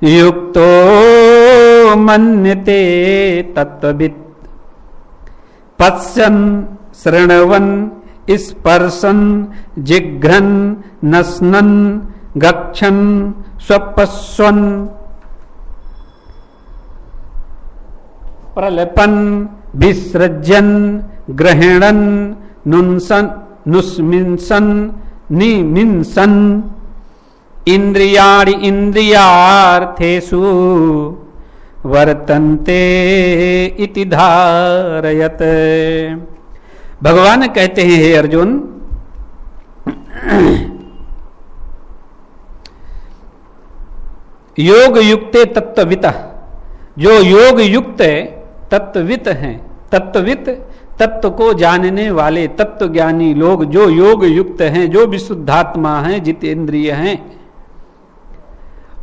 S1: युक्तो मन्यते तत्त्ववित् पश्यन् शृण्वन् स्पर्शन् जिघ्रन् नस्नन् गच्छन् स्वपश्वन् प्रलपन् विसृज्यन् ग्रहणन् नुंसन् नुस्मिंसन् निमिंसन् इंद्रियाणि इंद्रियार्थेषु वर्तन्ते इति धारयत। भगवान कहते हैं, हे अर्जुन, योग युक्ते तत्त्ववितः, जो योग युक्त तत्त्ववित हैं, तत्त्ववित तत्व को जानने वाले तत्व ज्ञानी लोग जो योग युक्त हैं, जो विशुद्धात्मा हैं, जितेंद्रिय हैं,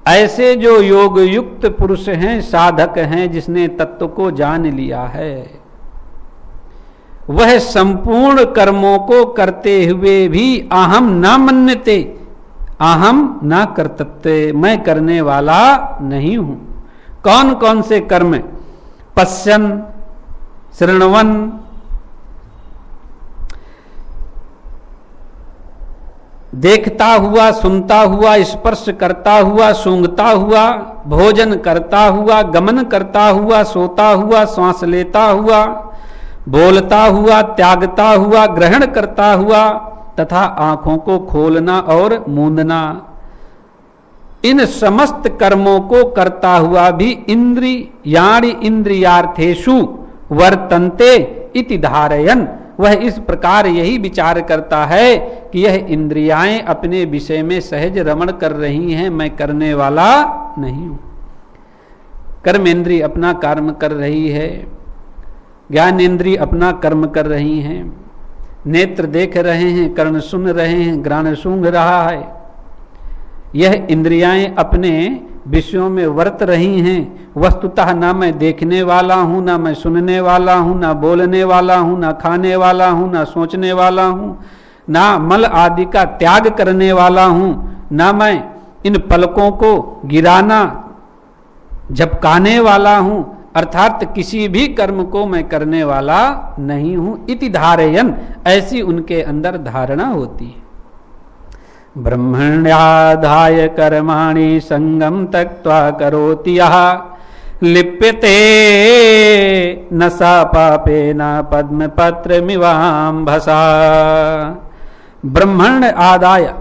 S1: ऐसे जो योग युक्त पुरुष हैं, साधक हैं, जिसने तत्व को जान लिया है, वह संपूर्ण कर्मों को करते हुए भी अहम न मन्यते, अहम न कर्तव्य, मैं करने वाला नहीं हूं। कौन कौन से कर्म? पश्यन, शृण्वन, देखता हुआ, सुनता हुआ, स्पर्श करता हुआ, सूंघता हुआ, भोजन करता हुआ, गमन करता हुआ, सोता हुआ, श्वास लेता हुआ, बोलता हुआ, त्यागता हुआ, ग्रहण करता हुआ, तथा आंखों को खोलना और मूंदना, इन समस्त कर्मों को करता हुआ भी इंद्रियाणि इंद्रियार्थेषु वर्तन्ते इति धारयन्, वह इस प्रकार यही विचार करता है कि यह इंद्रियाएं अपने विषय में सहज रमण कर रही हैं, मैं करने वाला नहीं हूं। कर्मेंद्रिय अपना कर्म कर रही है, ज्ञानेंद्रिय अपना कर्म कर रही हैं, नेत्र देख रहे हैं, कर्ण सुन रहे हैं, घ्राण सूंघ रहा है, यह इंद्रियाएं अपने विषयों में वर्त रही हैं। वस्तुतः ना मैं देखने वाला हूं, ना मैं सुनने वाला हूं, ना बोलने वाला हूं, ना खाने वाला हूं, ना सोचने वाला हूं, ना मल आदि का त्याग करने वाला हूं, ना मैं इन पलकों को गिराना झपकाने वाला हूं, अर्थात किसी भी कर्म को मैं करने वाला नहीं हूं। इति धारयन्, ऐसी उनके अंदर धारणा होती है। ब्रह्मण्याधाय कर्माणि संगम त्यक्त्वा करोति यः लिप्यते न सा पापेन पद्मपत्रमिवाम्भसा। ब्रह्मण आदाय,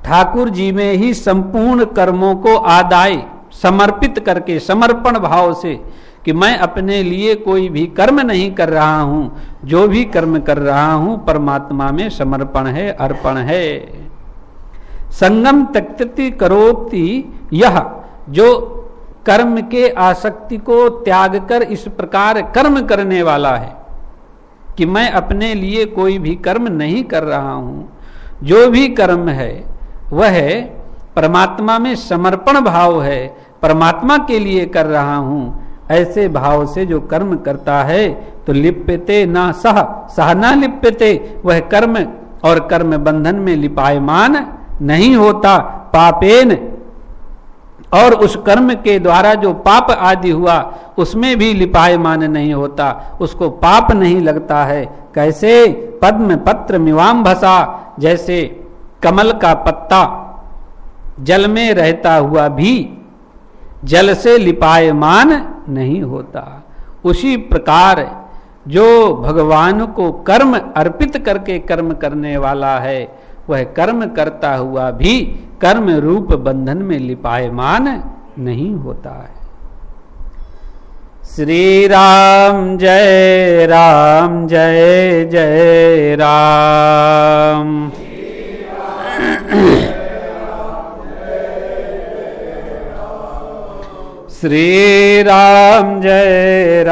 S1: ठाकुर जी में ही संपूर्ण कर्मों को आदाय समर्पित करके, समर्पण भाव से, कि मैं अपने लिए कोई भी कर्म नहीं कर रहा हूं, जो भी कर्म कर रहा हूं परमात्मा में समर्पण है, अर्पण है। संगम त्यक्ति करोति यह, जो कर्म के आसक्ति को त्याग कर इस प्रकार कर्म करने वाला है कि मैं अपने लिए कोई भी कर्म नहीं कर रहा हूं, जो भी कर्म है वह परमात्मा में समर्पण भाव है, परमात्मा के लिए कर रहा हूं, ऐसे भाव से जो कर्म करता है तो लिप्यते ना सह, सह ना लिप्यते, वह कर्म और कर्म बंधन में लिपायमान नहीं होता, पापेन, और उस कर्म के द्वारा जो पाप आदि हुआ उसमें भी लिपायमान नहीं होता, उसको पाप नहीं लगता है। कैसे? पद्म पत्र मिवाम्भसा, जैसे कमल का पत्ता जल में रहता हुआ भी जल से लिपायमान नहीं होता, उसी प्रकार जो भगवान को कर्म अर्पित करके कर्म करने वाला है वह कर्म करता हुआ भी कर्म रूप बंधन में लिपायमान नहीं होता है। श्री राम जय जय राम। श्री राम जय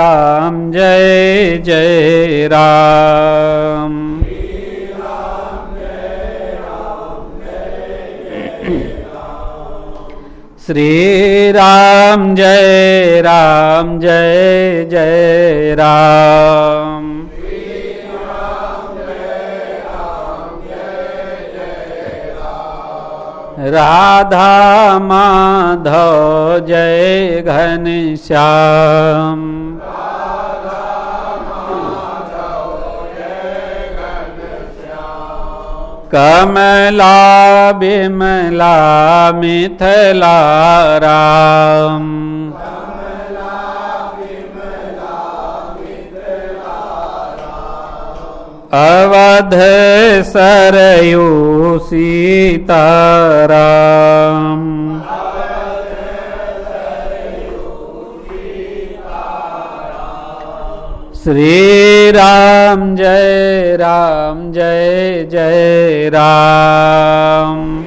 S1: जय राम। श्री राम जय जय राम। राधा माधव जय घनश्याम। कमला बिमला मिथिला राम। अवध सरयू सीताराम। श्री राम जय जय राम।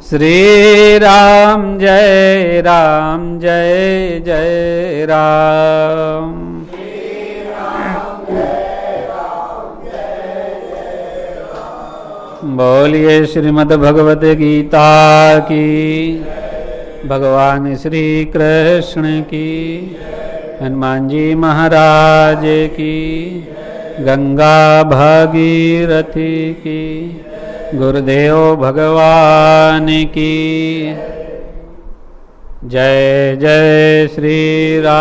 S1: श्री राम जय जय राम। बोलिए श्रीमद् भगवत गीता की, भगवान श्री कृष्ण की, हनुमान जी महाराज की, गंगा भागीरथी की, गुरुदेव भगवान की जय। जय श्री राम।